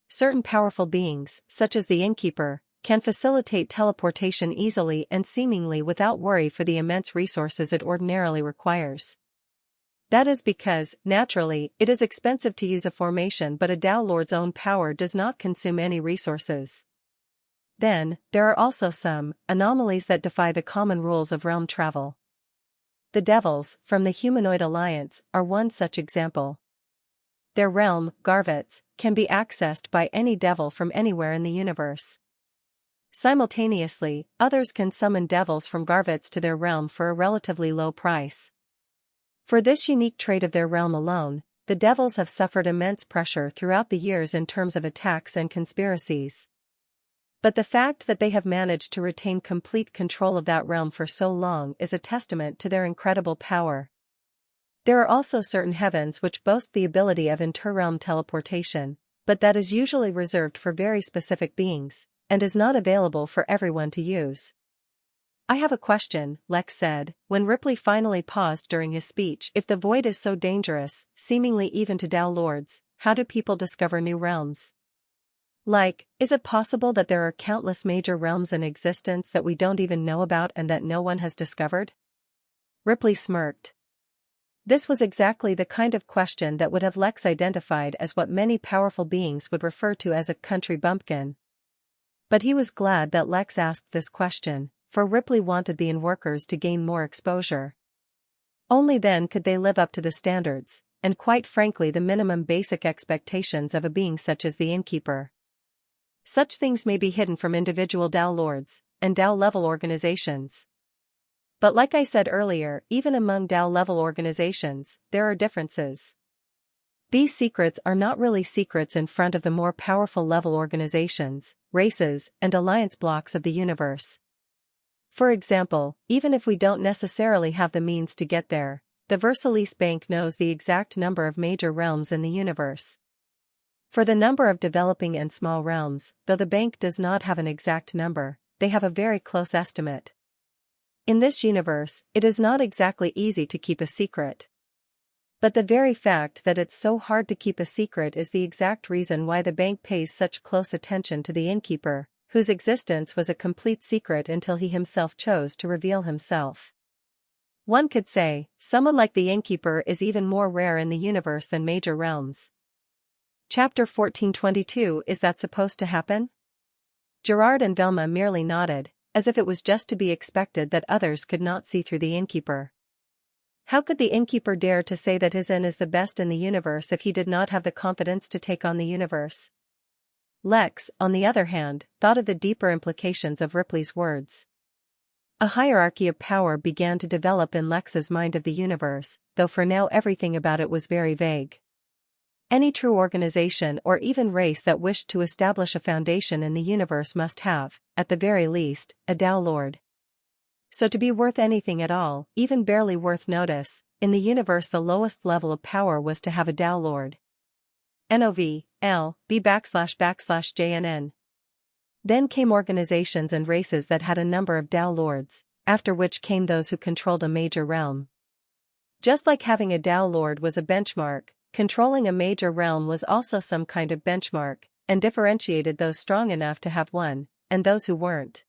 Certain powerful beings, such as the Innkeeper, can facilitate teleportation easily and seemingly without worry for the immense resources it ordinarily requires. That is because, naturally, it is expensive to use a formation, but a DAO lord's own power does not consume any resources. Then, there are also some anomalies that defy the common rules of realm travel. The Devils, from the Humanoid Alliance, are one such example. Their realm, Garvets, can be accessed by any devil from anywhere in the universe. Simultaneously, others can summon devils from Garvets to their realm for a relatively low price. For this unique trait of their realm alone, the devils have suffered immense pressure throughout the years in terms of attacks and conspiracies. But the fact that they have managed to retain complete control of that realm for so long is a testament to their incredible power. There are also certain heavens which boast the ability of interrealm teleportation, but that is usually reserved for very specific beings, and is not available for everyone to use. I have a question, Lex said, when Ripley finally paused during his speech. If the void is so dangerous, seemingly even to Tao lords, how do people discover new realms? Like, is it possible that there are countless major realms in existence that we don't even know about and that no one has discovered? Ripley smirked. This was exactly the kind of question that would have Lex identified as what many powerful beings would refer to as a country bumpkin. But he was glad that Lex asked this question, for Ripley wanted the in-workers to gain more exposure. Only then could they live up to the standards, and quite frankly the minimum basic expectations of a being such as the Innkeeper. Such things may be hidden from individual Tao lords, and Tao-level organizations. But like I said earlier, even among Tao-level organizations, there are differences. These secrets are not really secrets in front of the more powerful level organizations, races, and alliance blocks of the universe. For example, even if we don't necessarily have the means to get there, the Versailles Bank knows the exact number of major realms in the universe. For the number of developing and small realms, though the bank does not have an exact number, they have a very close estimate. In this universe, it is not exactly easy to keep a secret. But the very fact that it's so hard to keep a secret is the exact reason why the bank pays such close attention to the Innkeeper, whose existence was a complete secret until he himself chose to reveal himself. One could say, someone like the Innkeeper is even more rare in the universe than major realms. Chapter 1422. Is that supposed to happen? Gerard and Velma merely nodded, as if it was just to be expected that others could not see through the Innkeeper. How could the Innkeeper dare to say that his inn is the best in the universe if he did not have the confidence to take on the universe? Lex, on the other hand, thought of the deeper implications of Ripley's words. A hierarchy of power began to develop in Lex's mind of the universe, though for now everything about it was very vague. Any true organization or even race that wished to establish a foundation in the universe must have, at the very least, a Tao Lord. So to be worth anything at all, even barely worth notice, in the universe the lowest level of power was to have a Tao Lord. NOV.L.B//JNN. Then came organizations and races that had a number of Tao Lords, after which came those who controlled a major realm. Just like having a Tao Lord was a benchmark, controlling a major realm was also some kind of benchmark, and differentiated those strong enough to have one, and those who weren't.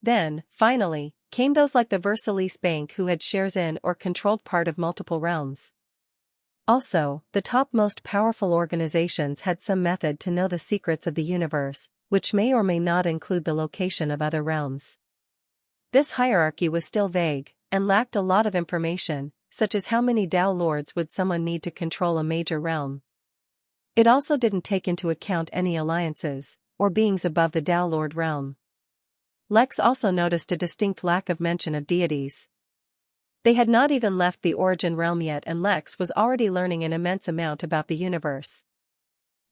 Then, finally, came those like the Versailles Bank who had shares in or controlled part of multiple realms. Also, the top most powerful organizations had some method to know the secrets of the universe, which may or may not include the location of other realms. This hierarchy was still vague, and lacked a lot of information, such as how many Tao Lords would someone need to control a major realm. It also didn't take into account any alliances, or beings above the Tao Lord realm. Lex also noticed a distinct lack of mention of deities. They had not even left the origin realm yet and Lex was already learning an immense amount about the universe.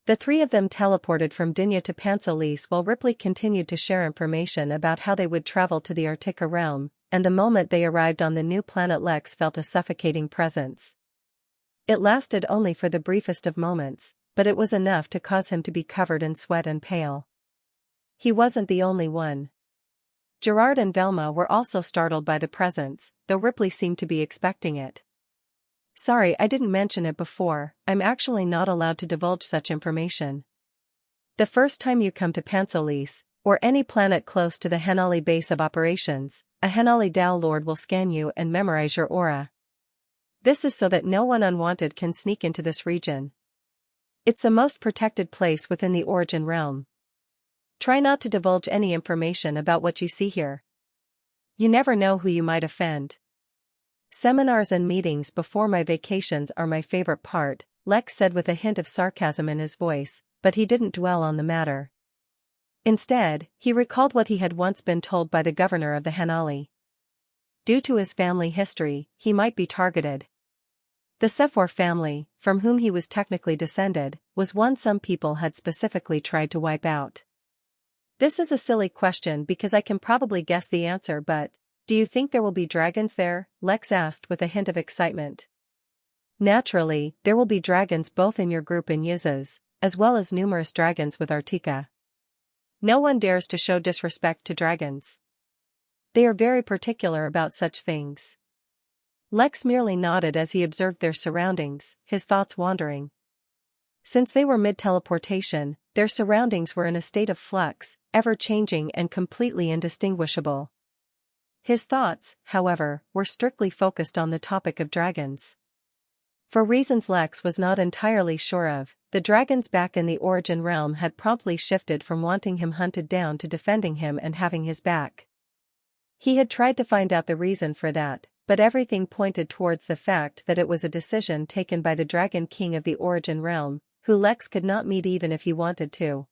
The three of them teleported from Dinya to Pansolis while Ripley continued to share information about how they would travel to the Artica realm, and the moment they arrived on the new planet Lex felt a suffocating presence. It lasted only for the briefest of moments, but it was enough to cause him to be covered in sweat and pale. He wasn't the only one. Gerard and Velma were also startled by the presence, though Ripley seemed to be expecting it. Sorry, I didn't mention it before, I'm actually not allowed to divulge such information. The first time you come to Pansolis, or any planet close to the Henali base of operations, a Henali Tao Lord will scan you and memorize your aura. This is so that no one unwanted can sneak into this region. It's the most protected place within the origin realm. Try not to divulge any information about what you see here. You never know who you might offend. Seminars and meetings before my vacations are my favorite part, Lex said with a hint of sarcasm in his voice, but he didn't dwell on the matter. Instead, he recalled what he had once been told by the governor of the Henali. Due to his family history, he might be targeted. The Sephor family, from whom he was technically descended, was one some people had specifically tried to wipe out. This is a silly question because I can probably guess the answer, but do you think there will be dragons there? Lex asked with a hint of excitement. Naturally, there will be dragons both in your group and uses, as well as numerous dragons with Artika. No one dares to show disrespect to dragons. They are very particular about such things. Lex merely nodded as he observed their surroundings, his thoughts wandering. Since they were mid-teleportation, their surroundings were in a state of flux, ever-changing and completely indistinguishable. His thoughts, however, were strictly focused on the topic of dragons. For reasons Lex was not entirely sure of, the dragons back in the Origin realm had promptly shifted from wanting him hunted down to defending him and having his back. He had tried to find out the reason for that, but everything pointed towards the fact that it was a decision taken by the Dragon King of the Origin realm, who Lex could not meet even if he wanted to.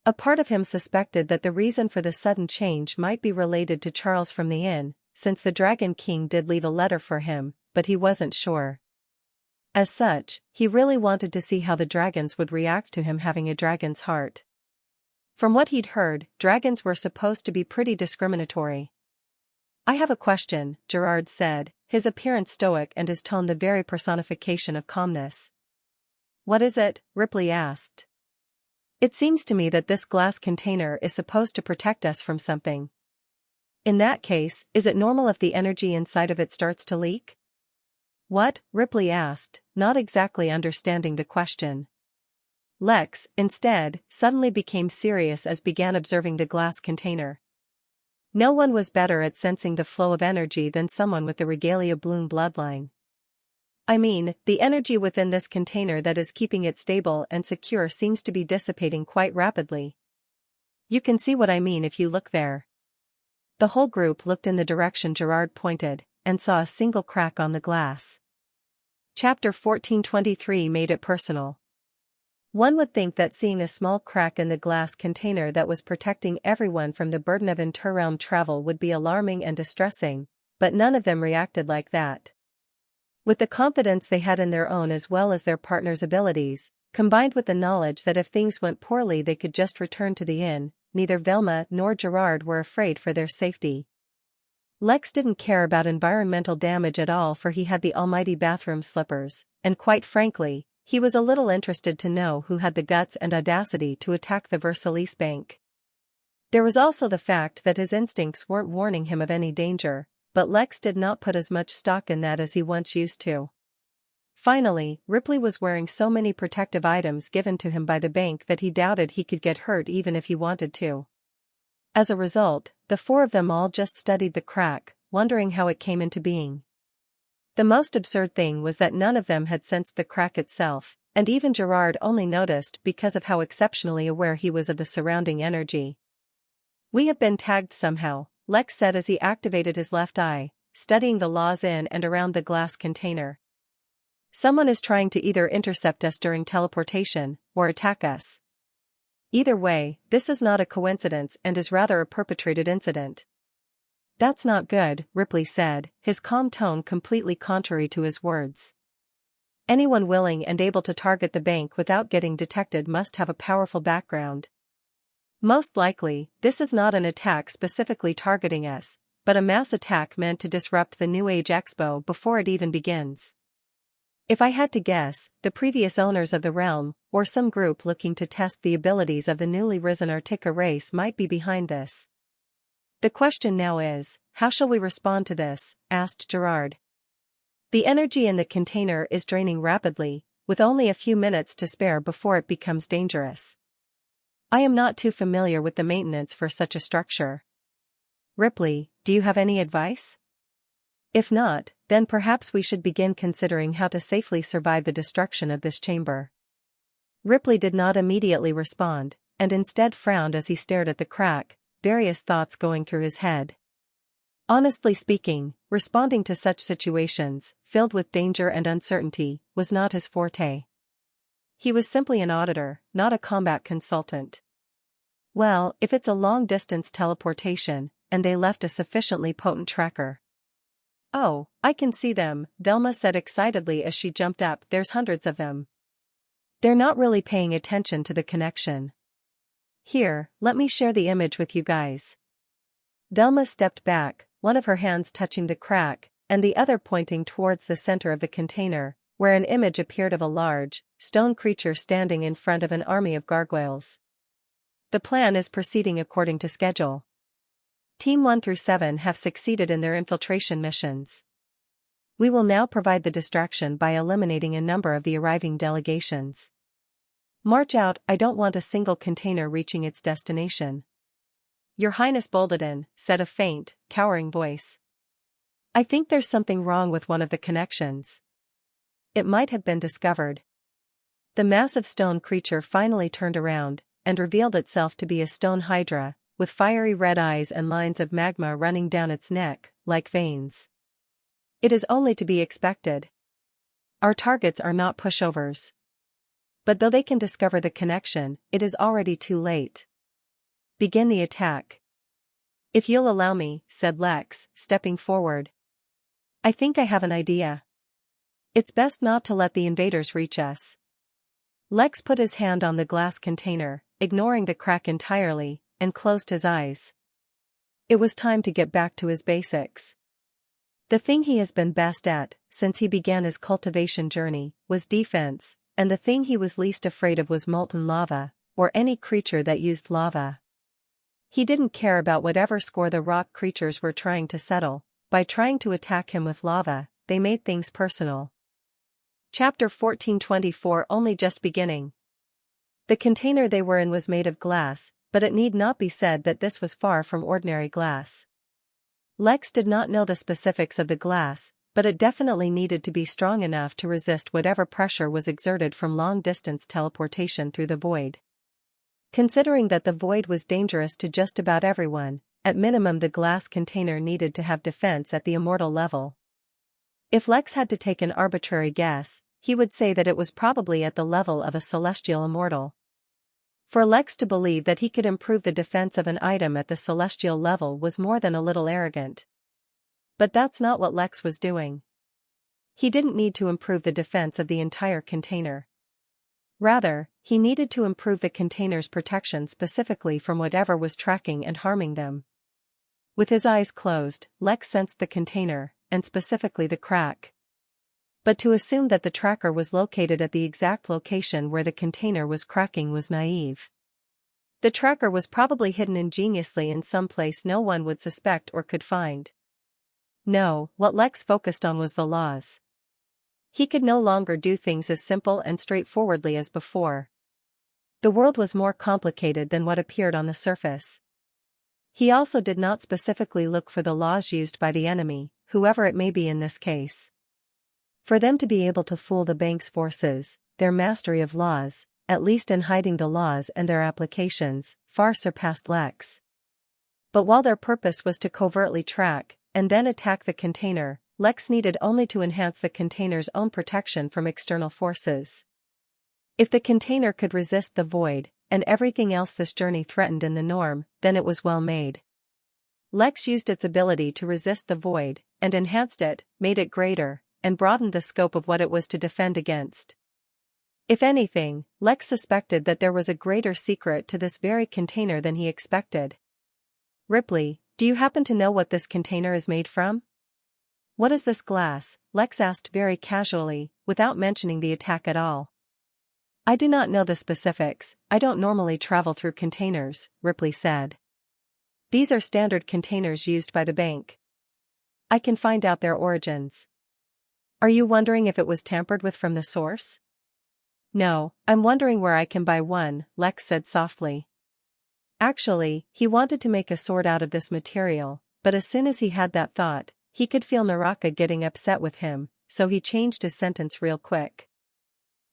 A part of him suspected that the reason for the sudden change might be related to Charles from the inn, since the Dragon King did leave a letter for him, but he wasn't sure. As such, he really wanted to see how the dragons would react to him having a dragon's heart. From what he'd heard, dragons were supposed to be pretty discriminatory. "I have a question," Gerard said, his appearance stoic and his tone the very personification of calmness. "What is it?" Ripley asked. "It seems to me that this glass container is supposed to protect us from something. In that case, is it normal if the energy inside of it starts to leak?" "What?" Ripley asked, not exactly understanding the question. Lex, instead, suddenly became serious as began observing the glass container. No one was better at sensing the flow of energy than someone with the Regalia Bloom bloodline. "I mean, the energy within this container that is keeping it stable and secure seems to be dissipating quite rapidly. You can see what I mean if you look there." The whole group looked in the direction Gerard pointed, and saw a single crack on the glass. Chapter 1423 made it personal. One would think that seeing a small crack in the glass container that was protecting everyone from the burden of interrealm travel would be alarming and distressing, but none of them reacted like that. With the confidence they had in their own as well as their partner's abilities, combined with the knowledge that if things went poorly they could just return to the inn, neither Velma nor Gerard were afraid for their safety. Lex didn't care about environmental damage at all, for he had the almighty bathroom slippers, and quite frankly, he was a little interested to know who had the guts and audacity to attack the Versailles Bank. There was also the fact that his instincts weren't warning him of any danger, but Lex did not put as much stock in that as he once used to. Finally, Ripley was wearing so many protective items given to him by the bank that he doubted he could get hurt even if he wanted to. As a result, the four of them all just studied the crack, wondering how it came into being. The most absurd thing was that none of them had sensed the crack itself, and even Gerard only noticed because of how exceptionally aware he was of the surrounding energy. "We have been tagged somehow," Lex said as he activated his left eye, studying the laws in and around the glass container. "Someone is trying to either intercept us during teleportation, or attack us. Either way, this is not a coincidence and is rather a perpetrated incident." "That's not good," Ripley said, his calm tone completely contrary to his words. "Anyone willing and able to target the bank without getting detected must have a powerful background. Most likely, this is not an attack specifically targeting us, but a mass attack meant to disrupt the New Age Expo before it even begins. If I had to guess, the previous owners of the realm, or some group looking to test the abilities of the newly risen Artika race might be behind this. The question now is, how shall we respond to this?" asked Gerard. "The energy in the container is draining rapidly, with only a few minutes to spare before it becomes dangerous. I am not too familiar with the maintenance for such a structure. Ripley, do you have any advice? If not, then perhaps we should begin considering how to safely survive the destruction of this chamber." Ripley did not immediately respond, and instead frowned as he stared at the crack, various thoughts going through his head. Honestly speaking, responding to such situations, filled with danger and uncertainty, was not his forte. He was simply an auditor, not a combat consultant. Well, if it's a long-distance teleportation, and they left a sufficiently potent tracker. Oh, I can see them, Velma said excitedly as she jumped up. There's hundreds of them. They're not really paying attention to the connection. Here, let me share the image with you guys. Velma stepped back, one of her hands touching the crack, and the other pointing towards the center of the container, where an image appeared of a large, stone creature standing in front of an army of gargoyles. The plan is proceeding according to schedule. Team 1 through 7 have succeeded in their infiltration missions. We will now provide the distraction by eliminating a number of the arriving delegations. March out. I don't want a single container reaching its destination. Your Highness Bolden, said a faint, cowering voice. I think there's something wrong with one of the connections. It might have been discovered. The massive stone creature finally turned around, and revealed itself to be a stone hydra, with fiery red eyes and lines of magma running down its neck, like veins. It is only to be expected. Our targets are not pushovers. But though they can discover the connection, it is already too late. Begin the attack. If you'll allow me, said Lex, stepping forward. I think I have an idea. It's best not to let the invaders reach us. Lex put his hand on the glass container, ignoring the crack entirely, and closed his eyes. It was time to get back to his basics. The thing he has been best at, since he began his cultivation journey, was defense, and the thing he was least afraid of was molten lava, or any creature that used lava. He didn't care about whatever score the rock creatures were trying to settle. By trying to attack him with lava, they made things personal. Chapter 1424 only just beginning. The container they were in was made of glass, but it need not be said that this was far from ordinary glass. Lex did not know the specifics of the glass, but it definitely needed to be strong enough to resist whatever pressure was exerted from long-distance teleportation through the void. Considering that the void was dangerous to just about everyone, at minimum the glass container needed to have defense at the immortal level. If Lex had to take an arbitrary guess, he would say that it was probably at the level of a celestial immortal. For Lex to believe that he could improve the defense of an item at the celestial level was more than a little arrogant. But that's not what Lex was doing. He didn't need to improve the defense of the entire container. Rather, he needed to improve the container's protection specifically from whatever was tracking and harming them. With his eyes closed, Lex sensed the container, and specifically the crack. But to assume that the tracker was located at the exact location where the container was cracking was naive. The tracker was probably hidden ingeniously in some place no one would suspect or could find. No, what Lex focused on was the laws. He could no longer do things as simple and straightforwardly as before. The world was more complicated than what appeared on the surface. He also did not specifically look for the laws used by the enemy, whoever it may be in this case. For them to be able to fool the bank's forces, their mastery of laws, at least in hiding the laws and their applications, far surpassed Lex. But while their purpose was to covertly track, and then attack the container, Lex needed only to enhance the container's own protection from external forces. If the container could resist the void, and everything else this journey threatened in the norm, then it was well made. Lex used its ability to resist the void, and enhanced it, made it greater, and broadened the scope of what it was to defend against. If anything, Lex suspected that there was a greater secret to this very container than he expected. Ripley, do you happen to know what this container is made from? What is this glass? Lex asked very casually, without mentioning the attack at all. I do not know the specifics. I don't normally travel through containers, Ripley said. These are standard containers used by the bank. I can find out their origins. Are you wondering if it was tampered with from the source? No, I'm wondering where I can buy one, Lex said softly. Actually, he wanted to make a sword out of this material, but as soon as he had that thought, he could feel Naraka getting upset with him, so he changed his sentence real quick.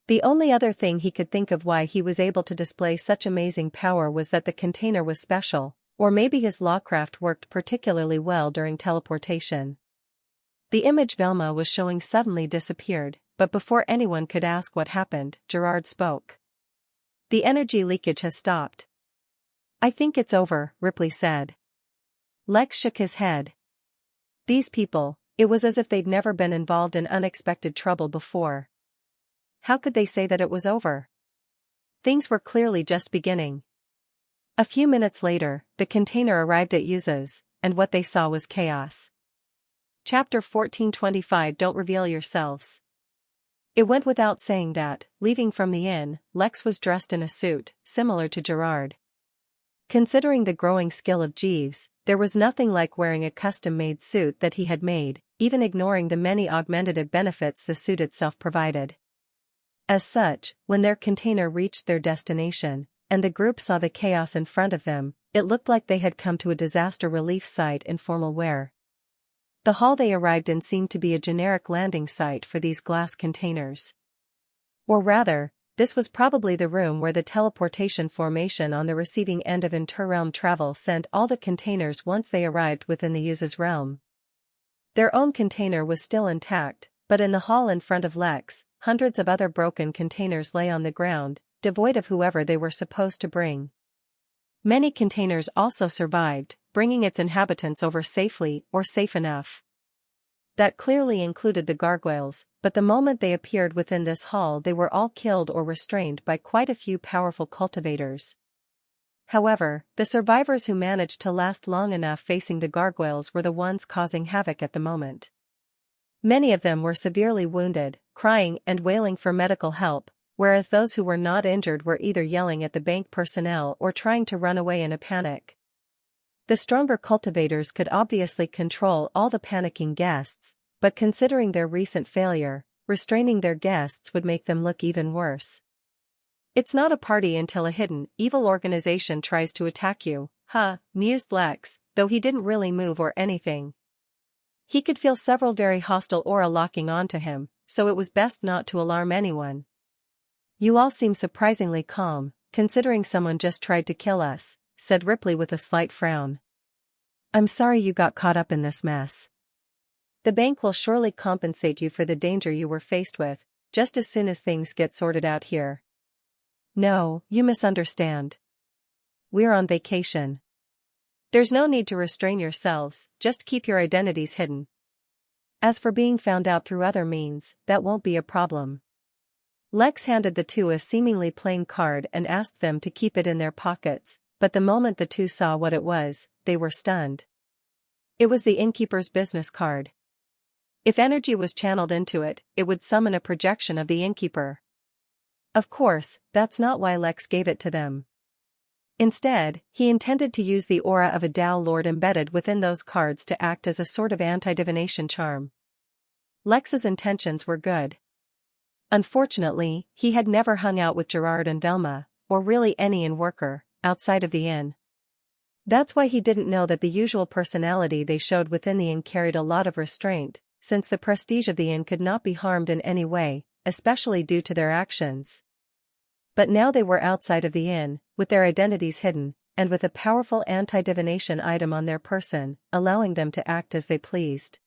The only other thing he could think of why he was able to display such amazing power was that the container was special, or maybe his lawcraft worked particularly well during teleportation. The image Velma was showing suddenly disappeared, but before anyone could ask what happened, Gerard spoke. The energy leakage has stopped. I think it's over, Ripley said. Lex shook his head. These people, It was as if they'd never been involved in unexpected trouble before. How could they say that it was over? Things were clearly just beginning. A few minutes later, the container arrived at Rouses, and what they saw was chaos. Chapter 1425. Don't reveal yourselves. It went without saying that, leaving from the inn, Lex was dressed in a suit, similar to Gerard. Considering the growing skill of Jeeves, there was nothing like wearing a custom-made suit that he had made, even ignoring the many augmentative benefits the suit itself provided. As such, when their container reached their destination, and the group saw the chaos in front of them, it looked like they had come to a disaster relief site in formal wear. The hall they arrived in seemed to be a generic landing site for these glass containers. Or rather, this was probably the room where the teleportation formation on the receiving end of interrealm travel sent all the containers once they arrived within the Use's realm. Their own container was still intact, but in the hall in front of Lex, hundreds of other broken containers lay on the ground, devoid of whoever they were supposed to bring. Many containers also survived, bringing its inhabitants over safely or safe enough. That clearly included the gargoyles, but the moment they appeared within this hall they were all killed or restrained by quite a few powerful cultivators. However, the survivors who managed to last long enough facing the gargoyles were the ones causing havoc at the moment. Many of them were severely wounded, crying and wailing for medical help, whereas those who were not injured were either yelling at the bank personnel or trying to run away in a panic. The stronger cultivators could obviously control all the panicking guests, but considering their recent failure, restraining their guests would make them look even worse. It's not a party until a hidden, evil organization tries to attack you, mused Lex, though he didn't really move or anything. He could feel several very hostile aura locking onto him, so it was best not to alarm anyone. You all seem surprisingly calm, considering someone just tried to kill us, said Ripley with a slight frown. I'm sorry you got caught up in this mess. The bank will surely compensate you for the danger you were faced with, just as soon as things get sorted out here. No, you misunderstand. We're on vacation. There's no need to restrain yourselves, just keep your identities hidden. As for being found out through other means, that won't be a problem. Lex handed the two a seemingly plain card and asked them to keep it in their pockets, but the moment the two saw what it was, they were stunned. It was the Innkeeper's business card. If energy was channeled into it, it would summon a projection of the Innkeeper. Of course, that's not why Lex gave it to them. Instead, he intended to use the aura of a Tao Lord embedded within those cards to act as a sort of anti-divination charm. Lex's intentions were good. Unfortunately, he had never hung out with Gerard and Velma, or really any inn-worker, outside of the inn. That's why he didn't know that the usual personality they showed within the inn carried a lot of restraint, since the prestige of the inn could not be harmed in any way, especially due to their actions. But now they were outside of the inn, with their identities hidden, and with a powerful anti-divination item on their person, allowing them to act as they pleased.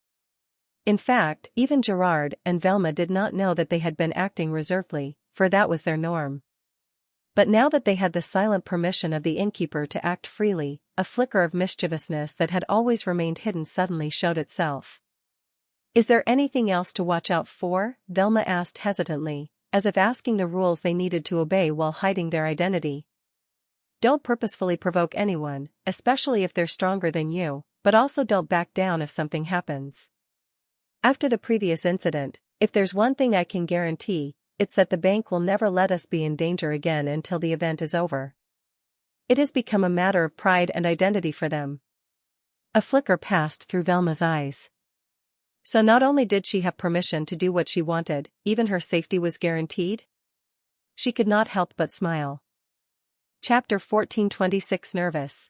In fact, even Gerard and Velma did not know that they had been acting reservedly, for that was their norm. But now that they had the silent permission of the Innkeeper to act freely, a flicker of mischievousness that had always remained hidden suddenly showed itself. Is there anything else to watch out for? Velma asked hesitantly, as if asking the rules they needed to obey while hiding their identity. Don't purposefully provoke anyone, especially if they're stronger than you, but also don't back down if something happens. After the previous incident, if there's one thing I can guarantee, it's that the bank will never let us be in danger again until the event is over. It has become a matter of pride and identity for them. A flicker passed through Velma's eyes. So not only did she have permission to do what she wanted, even her safety was guaranteed? She could not help but smile. Chapter 1426. Nervous.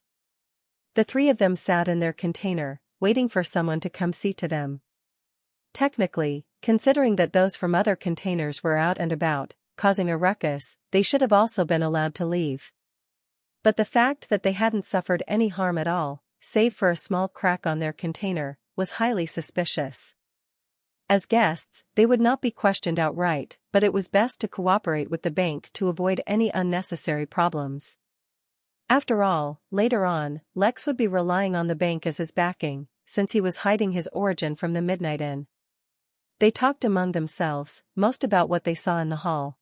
The three of them sat in their container, waiting for someone to come see to them. Technically, considering that those from other containers were out and about, causing a ruckus, they should have also been allowed to leave. But the fact that they hadn't suffered any harm at all, save for a small crack on their container, was highly suspicious. As guests, they would not be questioned outright, but it was best to cooperate with the bank to avoid any unnecessary problems. After all, later on, Lex would be relying on the bank as his backing, since he was hiding his origin from the Midnight Inn. They talked among themselves, most about what they saw in the hall.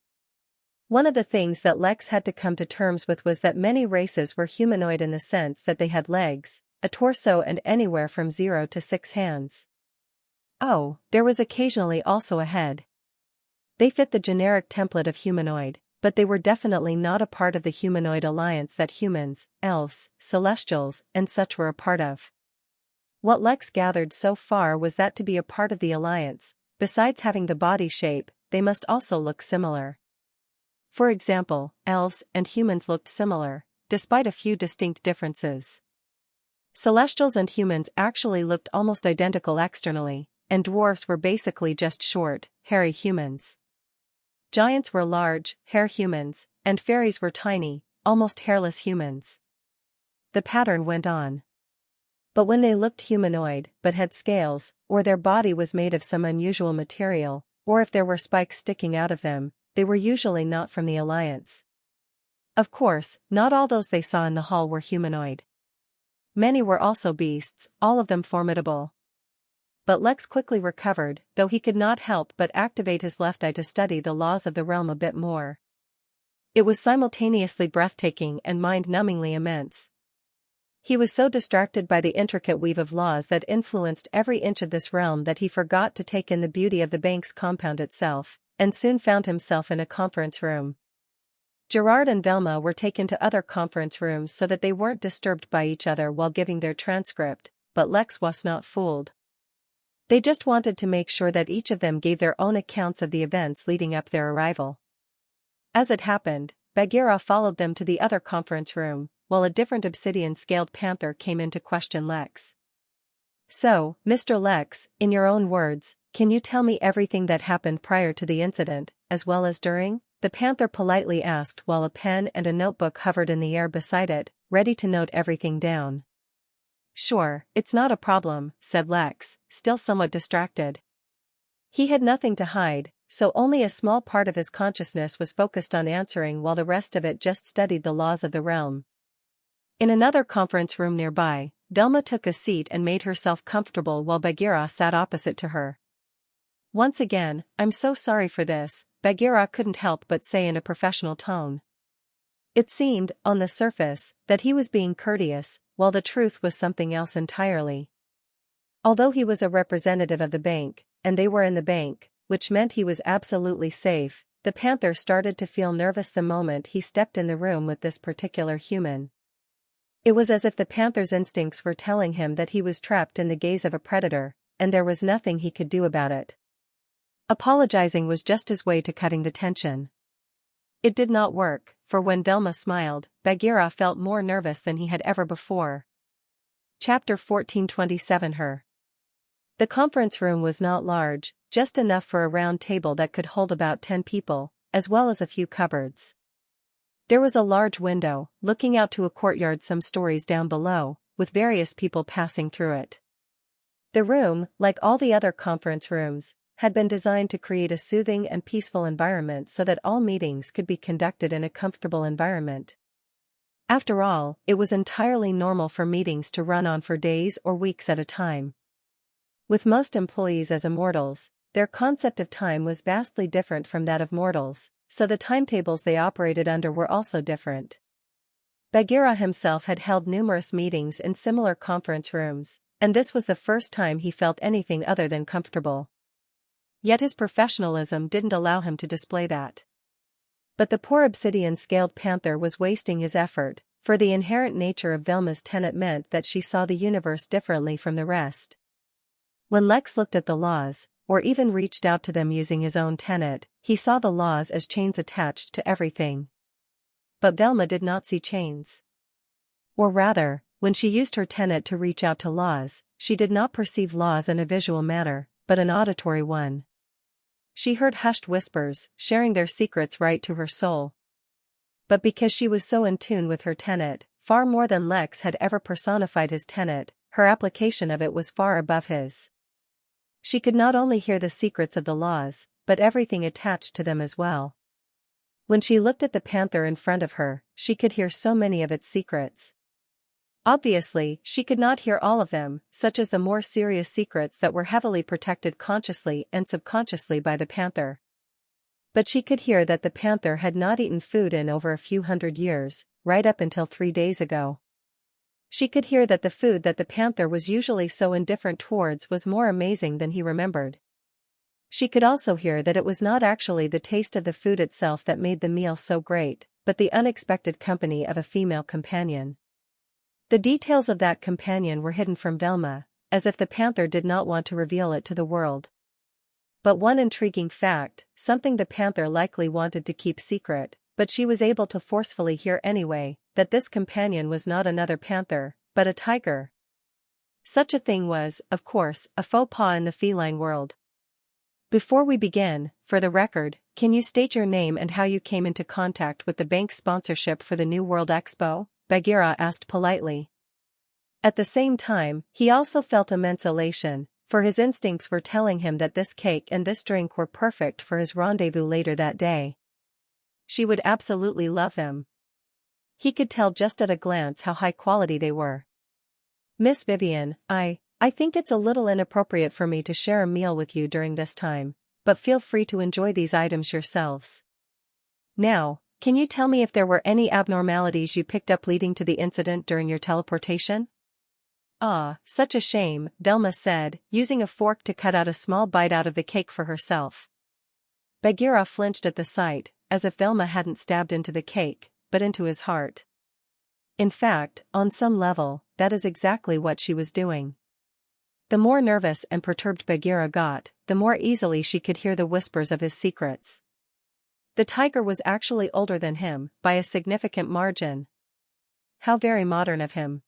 One of the things that Lex had to come to terms with was that many races were humanoid in the sense that they had legs, a torso and anywhere from 0 to 6 hands. Oh, there was occasionally also a head. They fit the generic template of humanoid, but they were definitely not a part of the humanoid alliance that humans, elves, celestials, and such were a part of. What Lex gathered so far was that to be a part of the alliance, besides having the body shape, they must also look similar. For example, elves and humans looked similar, despite a few distinct differences. Celestials and humans actually looked almost identical externally, and dwarfs were basically just short, hairy humans. Giants were large, hair humans, and fairies were tiny, almost hairless humans. The pattern went on. But when they looked humanoid, but had scales, or their body was made of some unusual material, or if there were spikes sticking out of them, they were usually not from the alliance. Of course, not all those they saw in the hall were humanoid. Many were also beasts, all of them formidable. But Lex quickly recovered, though he could not help but activate his left eye to study the laws of the realm a bit more. It was simultaneously breathtaking and mind-numbingly immense. He was so distracted by the intricate weave of laws that influenced every inch of this realm that he forgot to take in the beauty of the bank's compound itself, and soon found himself in a conference room. Gerard and Velma were taken to other conference rooms so that they weren't disturbed by each other while giving their transcript, but Lex was not fooled. They just wanted to make sure that each of them gave their own accounts of the events leading up their arrival. As it happened, Bagheera followed them to the other conference room, while a different obsidian-scaled panther came in to question Lex. So, Mr. Lex, in your own words, can you tell me everything that happened prior to the incident, as well as during? The panther politely asked while a pen and a notebook hovered in the air beside it, ready to note everything down. Sure, it's not a problem, said Lex, still somewhat distracted. He had nothing to hide, so only a small part of his consciousness was focused on answering while the rest of it just studied the laws of the realm. In another conference room nearby, Velma took a seat and made herself comfortable while Bagheera sat opposite to her. Once again, I'm so sorry for this, Bagheera couldn't help but say in a professional tone. It seemed, on the surface, that he was being courteous, while the truth was something else entirely. Although he was a representative of the bank, and they were in the bank, which meant he was absolutely safe, the panther started to feel nervous the moment he stepped in the room with this particular human. It was as if the panther's instincts were telling him that he was trapped in the gaze of a predator, and there was nothing he could do about it. Apologizing was just his way to cutting the tension. It did not work, for when Velma smiled, Bagheera felt more nervous than he had ever before. Chapter 1427 Her. The conference room was not large, just enough for a round table that could hold about 10 people, as well as a few cupboards. There was a large window, looking out to a courtyard some stories down below, with various people passing through it. The room, like all the other conference rooms, had been designed to create a soothing and peaceful environment so that all meetings could be conducted in a comfortable environment. After all, it was entirely normal for meetings to run on for days or weeks at a time. With most employees as immortals, their concept of time was vastly different from that of mortals, so the timetables they operated under were also different. Bagheera himself had held numerous meetings in similar conference rooms, and this was the first time he felt anything other than comfortable. Yet his professionalism didn't allow him to display that. But the poor obsidian-scaled panther was wasting his effort, for the inherent nature of Velma's tenet meant that she saw the universe differently from the rest. When Lex looked at the laws, or even reached out to them using his own tenet, he saw the laws as chains attached to everything. But Velma did not see chains. Or rather, when she used her tenet to reach out to laws, she did not perceive laws in a visual manner, but an auditory one. She heard hushed whispers, sharing their secrets right to her soul. But because she was so in tune with her tenet, far more than Lex had ever personified his tenet, her application of it was far above his. She could not only hear the secrets of the laws, but everything attached to them as well. When she looked at the panther in front of her, she could hear so many of its secrets. Obviously, she could not hear all of them, such as the more serious secrets that were heavily protected consciously and subconsciously by the panther. But she could hear that the panther had not eaten food in over a few hundred years, right up until 3 days ago. She could hear that the food that the panther was usually so indifferent towards was more amazing than he remembered. She could also hear that it was not actually the taste of the food itself that made the meal so great, but the unexpected company of a female companion. The details of that companion were hidden from Velma, as if the panther did not want to reveal it to the world. But one intriguing fact, something the panther likely wanted to keep secret, but she was able to forcefully hear anyway, that this companion was not another panther, but a tiger. Such a thing was, of course, a faux pas in the feline world. Before we begin, for the record, can you state your name and how you came into contact with the bank's sponsorship for the New World Expo? Bagheera asked politely. At the same time, he also felt immense elation, for his instincts were telling him that this cake and this drink were perfect for his rendezvous later that day. She would absolutely love him. He could tell just at a glance how high quality they were. Miss Vivian, I think it's a little inappropriate for me to share a meal with you during this time, but feel free to enjoy these items yourselves. Now, can you tell me if there were any abnormalities you picked up leading to the incident during your teleportation? Ah, such a shame, Velma said, using a fork to cut out a small bite out of the cake for herself. Bagheera flinched at the sight, as if Velma hadn't stabbed into the cake, but into his heart. In fact, on some level, that is exactly what she was doing. The more nervous and perturbed Bagheera got, the more easily she could hear the whispers of his secrets. The tiger was actually older than him, by a significant margin. How very modern of him.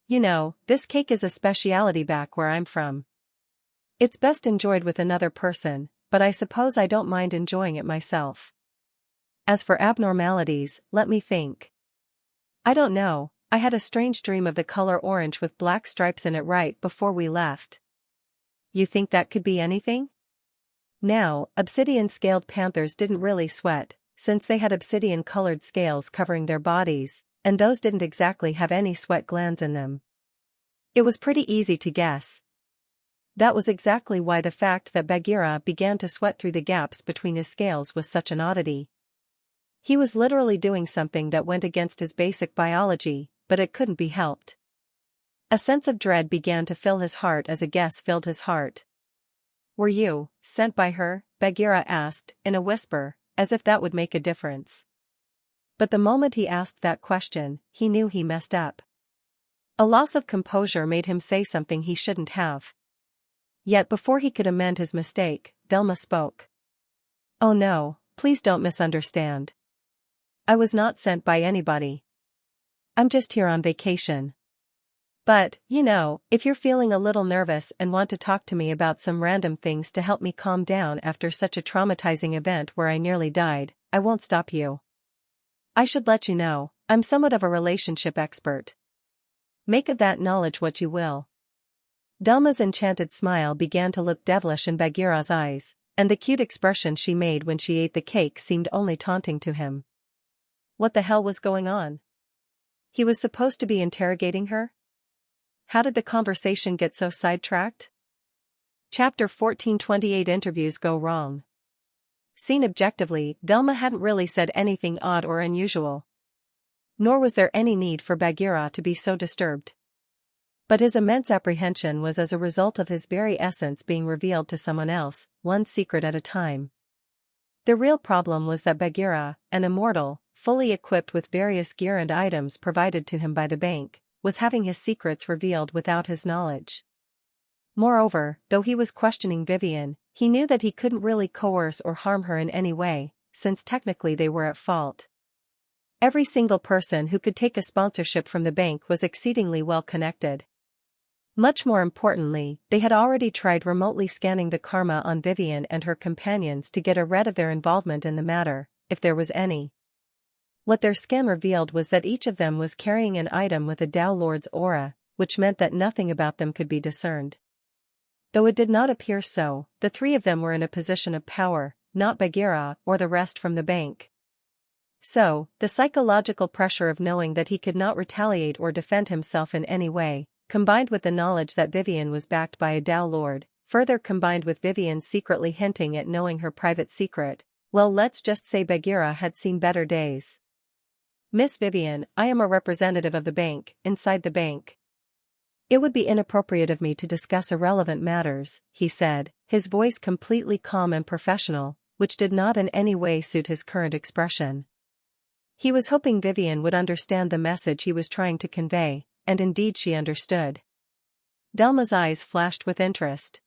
You know, this cake is a speciality back where I'm from. It's best enjoyed with another person, but I suppose I don't mind enjoying it myself. As for abnormalities, let me think. I don't know, I had a strange dream of the color orange with black stripes in it right before we left. You think that could be anything? Now, obsidian-scaled panthers didn't really sweat, since they had obsidian-colored scales covering their bodies, and those didn't exactly have any sweat glands in them. It was pretty easy to guess. That was exactly why the fact that Bagheera began to sweat through the gaps between his scales was such an oddity. He was literally doing something that went against his basic biology, but it couldn't be helped. A sense of dread began to fill his heart as a guess filled his heart. Were you sent by her? Bagheera asked, in a whisper, as if that would make a difference. But the moment he asked that question, he knew he messed up. A loss of composure made him say something he shouldn't have. Yet before he could amend his mistake, Velma spoke. Oh no, please don't misunderstand. I was not sent by anybody. I'm just here on vacation. But, you know, if you're feeling a little nervous and want to talk to me about some random things to help me calm down after such a traumatizing event where I nearly died, I won't stop you. I should let you know, I'm somewhat of a relationship expert. Make of that knowledge what you will. Velma's enchanted smile began to look devilish in Bagheera's eyes, and the cute expression she made when she ate the cake seemed only taunting to him. What the hell was going on? He was supposed to be interrogating her? How did the conversation get so sidetracked? Chapter 1428 Interviews Go Wrong. Seen objectively, Velma hadn't really said anything odd or unusual. Nor was there any need for Bagheera to be so disturbed. But his immense apprehension was as a result of his very essence being revealed to someone else, one secret at a time. The real problem was that Bagheera, an immortal, fully equipped with various gear and items provided to him by the bank, was having his secrets revealed without his knowledge. Moreover, though he was questioning Vivian, he knew that he couldn't really coerce or harm her in any way, since technically they were at fault. Every single person who could take a sponsorship from the bank was exceedingly well connected. Much more importantly, they had already tried remotely scanning the karma on Vivian and her companions to get a read of their involvement in the matter, if there was any. What their scan revealed was that each of them was carrying an item with a Tao Lord's aura, which meant that nothing about them could be discerned. Though it did not appear so, the three of them were in a position of power, not Bagheera or the rest from the bank. So, the psychological pressure of knowing that he could not retaliate or defend himself in any way, combined with the knowledge that Vivian was backed by a Tao Lord, further combined with Vivian secretly hinting at knowing her private secret, well, let's just say Bagheera had seen better days. Miss Vivian, I am a representative of the bank, inside the bank. It would be inappropriate of me to discuss irrelevant matters, he said, his voice completely calm and professional, which did not in any way suit his current expression. He was hoping Vivian would understand the message he was trying to convey, and indeed she understood. Delma's eyes flashed with interest.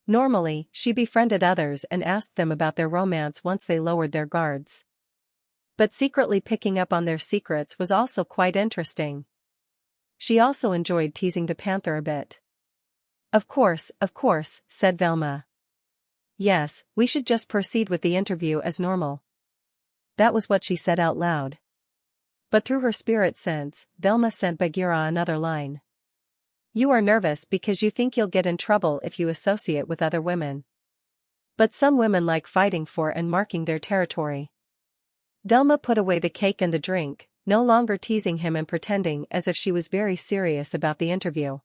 Normally, she befriended others and asked them about their romance once they lowered their guards. But secretly picking up on their secrets was also quite interesting. She also enjoyed teasing the panther a bit. Of course, said Velma. Yes, we should just proceed with the interview as normal. That was what she said out loud. But through her spirit sense, Velma sent Bagheera another line. You are nervous because you think you'll get in trouble if you associate with other women. But some women like fighting for and marking their territory. Delma put away the cake and the drink, no longer teasing him and pretending as if she was very serious about the interview.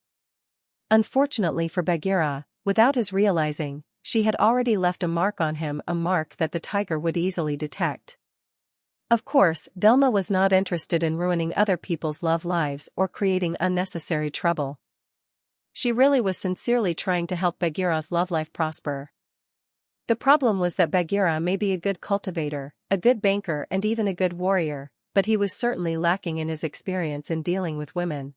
Unfortunately for Bagheera, without his realizing, she had already left a mark on him, a mark that the tiger would easily detect. Of course, Delma was not interested in ruining other people's love lives or creating unnecessary trouble. She really was sincerely trying to help Bagheera's love life prosper. The problem was that Bagheera may be a good cultivator, a good banker and even a good warrior, but he was certainly lacking in his experience in dealing with women.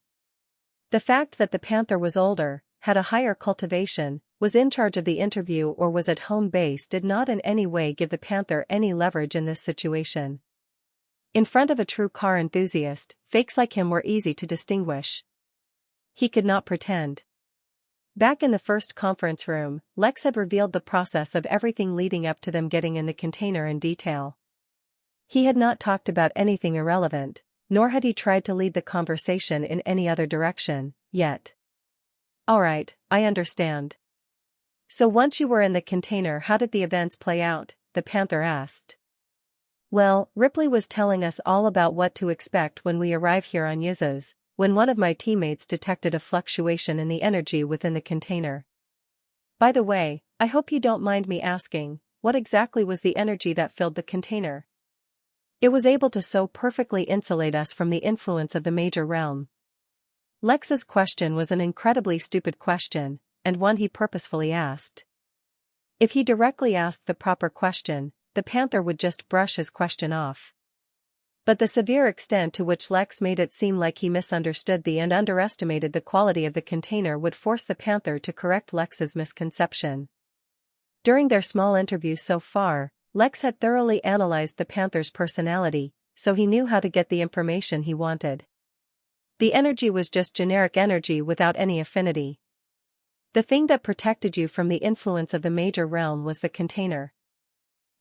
The fact that the panther was older, had a higher cultivation, was in charge of the interview or was at home base did not in any way give the panther any leverage in this situation. In front of a true car enthusiast, fakes like him were easy to distinguish. He could not pretend. Back in the first conference room, Lex had revealed the process of everything leading up to them getting in the container in detail. He had not talked about anything irrelevant, nor had he tried to lead the conversation in any other direction, yet. All right, I understand. So once you were in the container, how did the events play out? The panther asked. Well, Ripley was telling us all about what to expect when we arrive here on Rouses, when one of my teammates detected a fluctuation in the energy within the container. By the way, I hope you don't mind me asking, what exactly was the energy that filled the container? It was able to so perfectly insulate us from the influence of the major realm. Lex's question was an incredibly stupid question, and one he purposefully asked. If he directly asked the proper question, the panther would just brush his question off. But the severe extent to which Lex made it seem like he misunderstood and underestimated the quality of the container would force the panther to correct Lex's misconception. During their small interview so far, Lex had thoroughly analyzed the panther's personality, so he knew how to get the information he wanted. The energy was just generic energy without any affinity. The thing that protected you from the influence of the major realm was the container.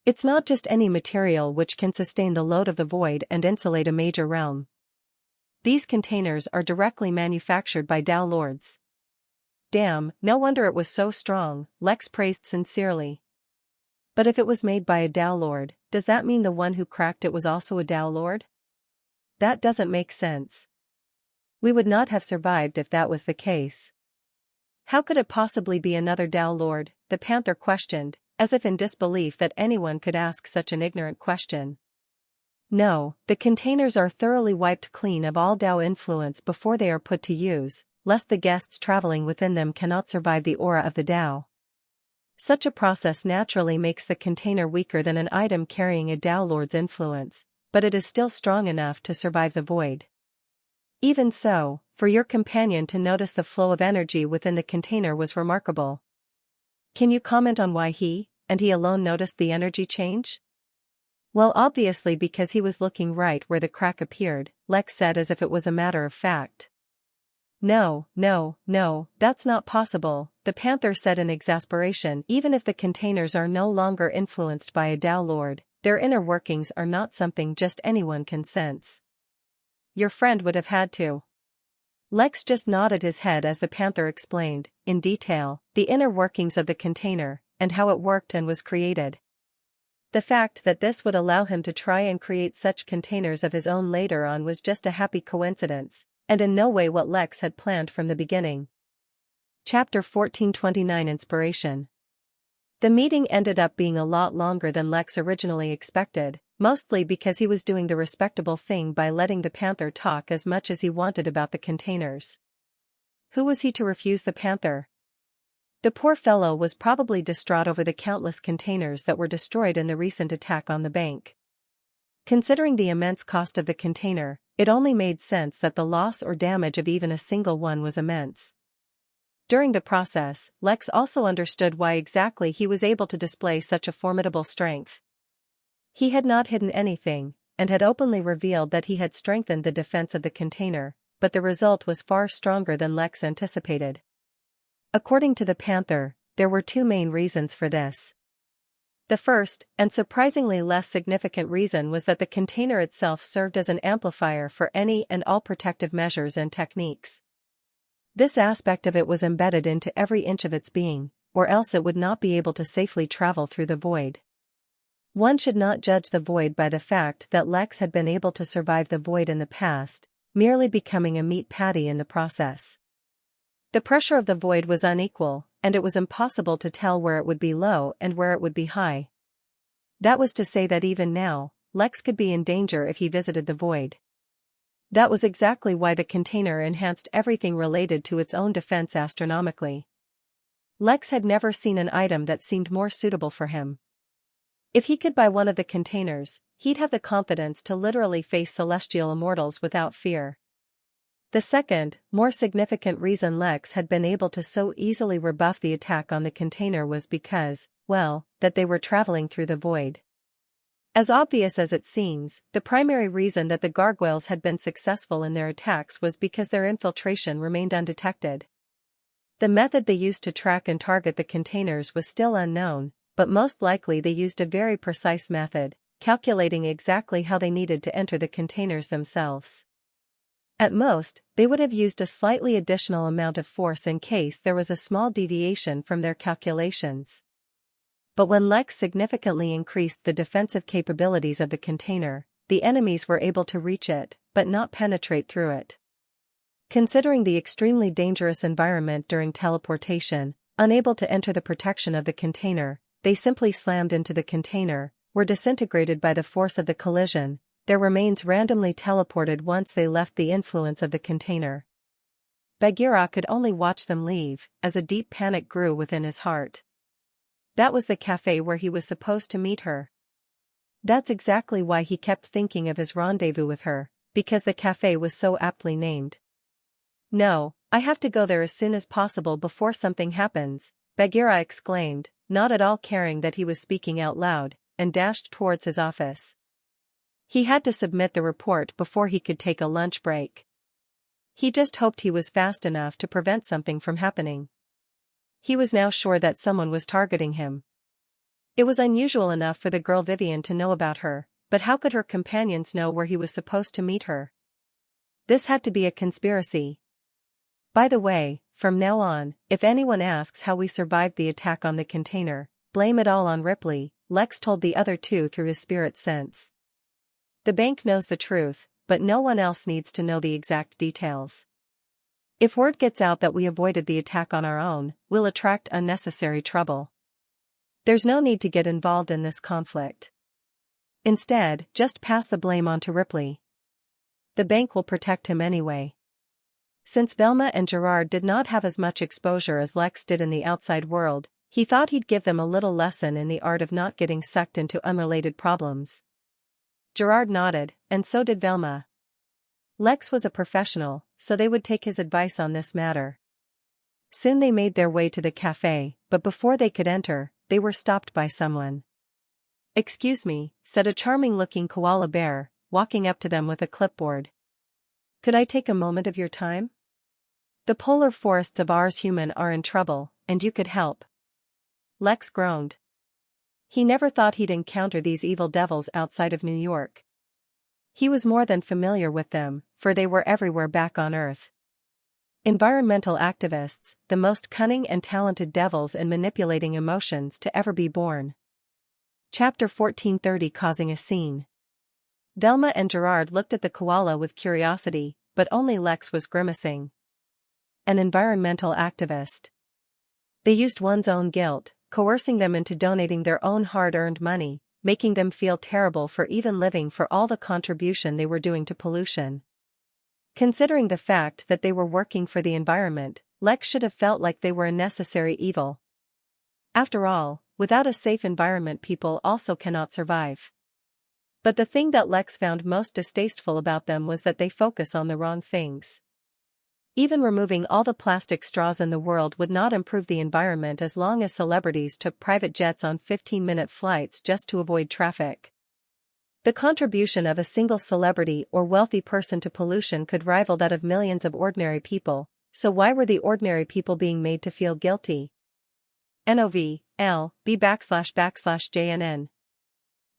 It's not just any material which can sustain the load of the void and insulate a major realm. These containers are directly manufactured by Tao Lords. Damn, no wonder it was so strong, Lex praised sincerely. But if it was made by a Tao Lord, does that mean the one who cracked it was also a Tao Lord? That doesn't make sense. We would not have survived if that was the case. How could it possibly be another Tao Lord? The panther questioned, as if in disbelief that anyone could ask such an ignorant question. No, the containers are thoroughly wiped clean of all Tao influence before they are put to use, lest the guests traveling within them cannot survive the aura of the Tao. Such a process naturally makes the container weaker than an item carrying a Tao Lord's influence, but it is still strong enough to survive the void. Even so, for your companion to notice the flow of energy within the container was remarkable. Can you comment on why he, and he alone, noticed the energy change? Well, obviously because he was looking right where the crack appeared, Lex said as if it was a matter of fact. No, that's not possible, the panther said in exasperation. Even if the containers are no longer influenced by a Tao Lord, their inner workings are not something just anyone can sense. Your friend would have had to. Lex just nodded his head as the panther explained, in detail, the inner workings of the container, and how it worked and was created. The fact that this would allow him to try and create such containers of his own later on was just a happy coincidence, and in no way what Lex had planned from the beginning. Chapter 1429 Inspiration. The meeting ended up being a lot longer than Lex originally expected, mostly because he was doing the respectable thing by letting the panther talk as much as he wanted about the containers. Who was he to refuse the panther? The poor fellow was probably distraught over the countless containers that were destroyed in the recent attack on the bank. Considering the immense cost of the container, it only made sense that the loss or damage of even a single one was immense. During the process, Lex also understood why exactly he was able to display such a formidable strength. He had not hidden anything, and had openly revealed that he had strengthened the defense of the container, but the result was far stronger than Lex anticipated. According to the panther, there were two main reasons for this. The first, and surprisingly less significant reason was that the container itself served as an amplifier for any and all protective measures and techniques. This aspect of it was embedded into every inch of its being, or else it would not be able to safely travel through the void. One should not judge the void by the fact that Lex had been able to survive the void in the past, merely becoming a meat patty in the process. The pressure of the void was unequal, and it was impossible to tell where it would be low and where it would be high. That was to say that even now, Lex could be in danger if he visited the void. That was exactly why the container enhanced everything related to its own defense astronomically. Lex had never seen an item that seemed more suitable for him. If he could buy one of the containers, he'd have the confidence to literally face celestial immortals without fear. The second, more significant reason Lex had been able to so easily rebuff the attack on the container was because, well, that they were traveling through the void. As obvious as it seems, the primary reason that the gargoyles had been successful in their attacks was because their infiltration remained undetected. The method they used to track and target the containers was still unknown, but most likely they used a very precise method, calculating exactly how they needed to enter the containers themselves. At most, they would have used a slightly additional amount of force in case there was a small deviation from their calculations. But when Lex significantly increased the defensive capabilities of the container, the enemies were able to reach it, but not penetrate through it. Considering the extremely dangerous environment during teleportation, unable to enter the protection of the container, they simply slammed into the container, were disintegrated by the force of the collision, their remains randomly teleported once they left the influence of the container. Bagheera could only watch them leave, as a deep panic grew within his heart. That was the cafe where he was supposed to meet her. That's exactly why he kept thinking of his rendezvous with her, because the cafe was so aptly named. No, I have to go there as soon as possible before something happens, Bagheera exclaimed, not at all caring that he was speaking out loud, and dashed towards his office. He had to submit the report before he could take a lunch break. He just hoped he was fast enough to prevent something from happening. He was now sure that someone was targeting him. It was unusual enough for the girl Vivian to know about her, but how could her companions know where he was supposed to meet her? This had to be a conspiracy. By the way, from now on, if anyone asks how we survived the attack on the container, blame it all on Ripley, Lex told the other two through his spirit sense. The bank knows the truth, but no one else needs to know the exact details. If word gets out that we avoided the attack on our own, we'll attract unnecessary trouble. There's no need to get involved in this conflict. Instead, just pass the blame on to Ripley. The bank will protect him anyway. Since Velma and Gerard did not have as much exposure as Lex did in the outside world, he thought he'd give them a little lesson in the art of not getting sucked into unrelated problems. Gerard nodded, and so did Velma. Lex was a professional, so they would take his advice on this matter. Soon they made their way to the cafe, but before they could enter, they were stopped by someone. "Excuse me," said a charming-looking koala bear, walking up to them with a clipboard. "Could I take a moment of your time? The polar forests of Ars Human are in trouble, and you could help." Lex groaned. He never thought he'd encounter these evil devils outside of New York. He was more than familiar with them, for they were everywhere back on Earth. Environmental activists, the most cunning and talented devils in manipulating emotions to ever be born. Chapter 1430 Causing a Scene. Velma and Gerard looked at the koala with curiosity, but only Lex was grimacing. An environmental activist. They used one's own guilt, coercing them into donating their own hard-earned money, making them feel terrible for even living for all the contribution they were doing to pollution. Considering the fact that they were working for the environment, Lex should have felt like they were a necessary evil. After all, without a safe environment people also cannot survive. But the thing that Lex found most distasteful about them was that they focus on the wrong things. Even removing all the plastic straws in the world would not improve the environment as long as celebrities took private jets on 15-minute flights just to avoid traffic. The contribution of a single celebrity or wealthy person to pollution could rival that of millions of ordinary people, so why were the ordinary people being made to feel guilty? NOV.LB/JNN.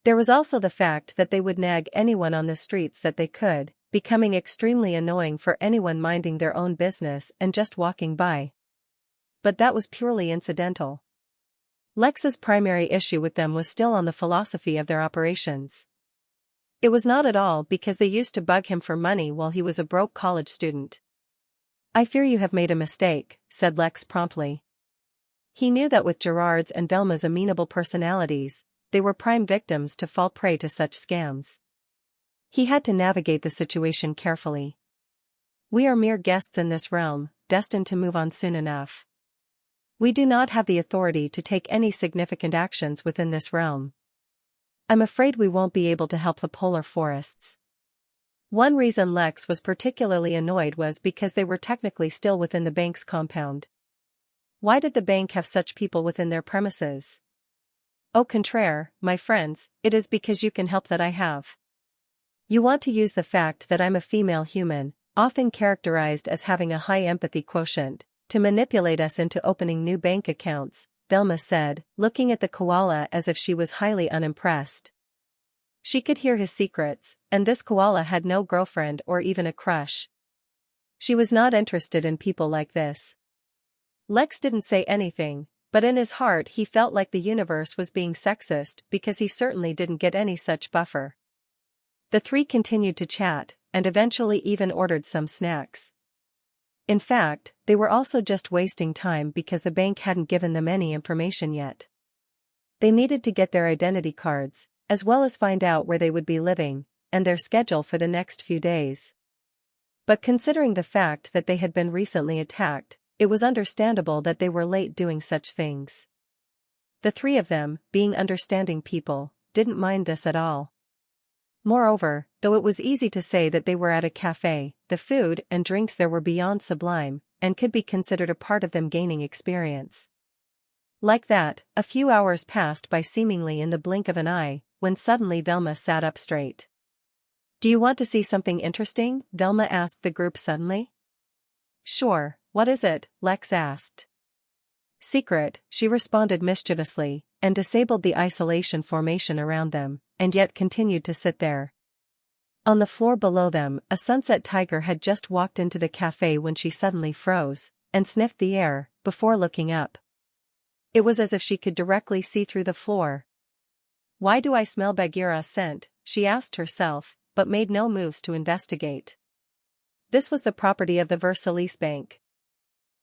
There was also the fact that they would nag anyone on the streets that they could, becoming extremely annoying for anyone minding their own business and just walking by. But that was purely incidental. Lex's primary issue with them was still on the philosophy of their operations. It was not at all because they used to bug him for money while he was a broke college student. "I fear you have made a mistake," said Lex promptly. He knew that with Gerard's and Velma's amenable personalities, they were prime victims to fall prey to such scams. He had to navigate the situation carefully. "We are mere guests in this realm, destined to move on soon enough. We do not have the authority to take any significant actions within this realm. I'm afraid we won't be able to help the polar forests." One reason Lex was particularly annoyed was because they were technically still within the bank's compound. Why did the bank have such people within their premises? Au contraire, my friends, it is because you can help that I have. You want to use the fact that I'm a female human, often characterized as having a high empathy quotient, to manipulate us into opening new bank accounts, Velma said, looking at the koala as if she was highly unimpressed. She could hear his secrets, and this koala had no girlfriend or even a crush. She was not interested in people like this. Lex didn't say anything, but in his heart he felt like the universe was being sexist because he certainly didn't get any such buffer. The three continued to chat, and eventually even ordered some snacks. In fact, they were also just wasting time because the bank hadn't given them any information yet. They needed to get their identity cards, as well as find out where they would be living, and their schedule for the next few days. But considering the fact that they had been recently attacked, it was understandable that they were late doing such things. The three of them, being understanding people, didn't mind this at all. Moreover, though it was easy to say that they were at a cafe, the food and drinks there were beyond sublime, and could be considered a part of them gaining experience. Like that, a few hours passed by seemingly in the blink of an eye, when suddenly Velma sat up straight. "Do you want to see something interesting?" Velma asked the group suddenly. "Sure, what is it?" Lex asked. "Secret," she responded mischievously, and disabled the isolation formation around them, and yet continued to sit there. On the floor below them, a sunset tiger had just walked into the cafe when she suddenly froze, and sniffed the air, before looking up. It was as if she could directly see through the floor. "Why do I smell Bagheera's scent?" she asked herself, but made no moves to investigate. This was the property of the Versailles Bank.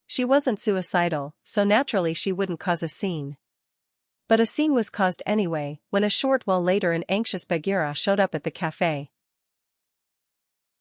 She wasn't suicidal, so naturally she wouldn't cause a scene. But a scene was caused anyway, when a short while later an anxious Bagheera showed up at the cafe.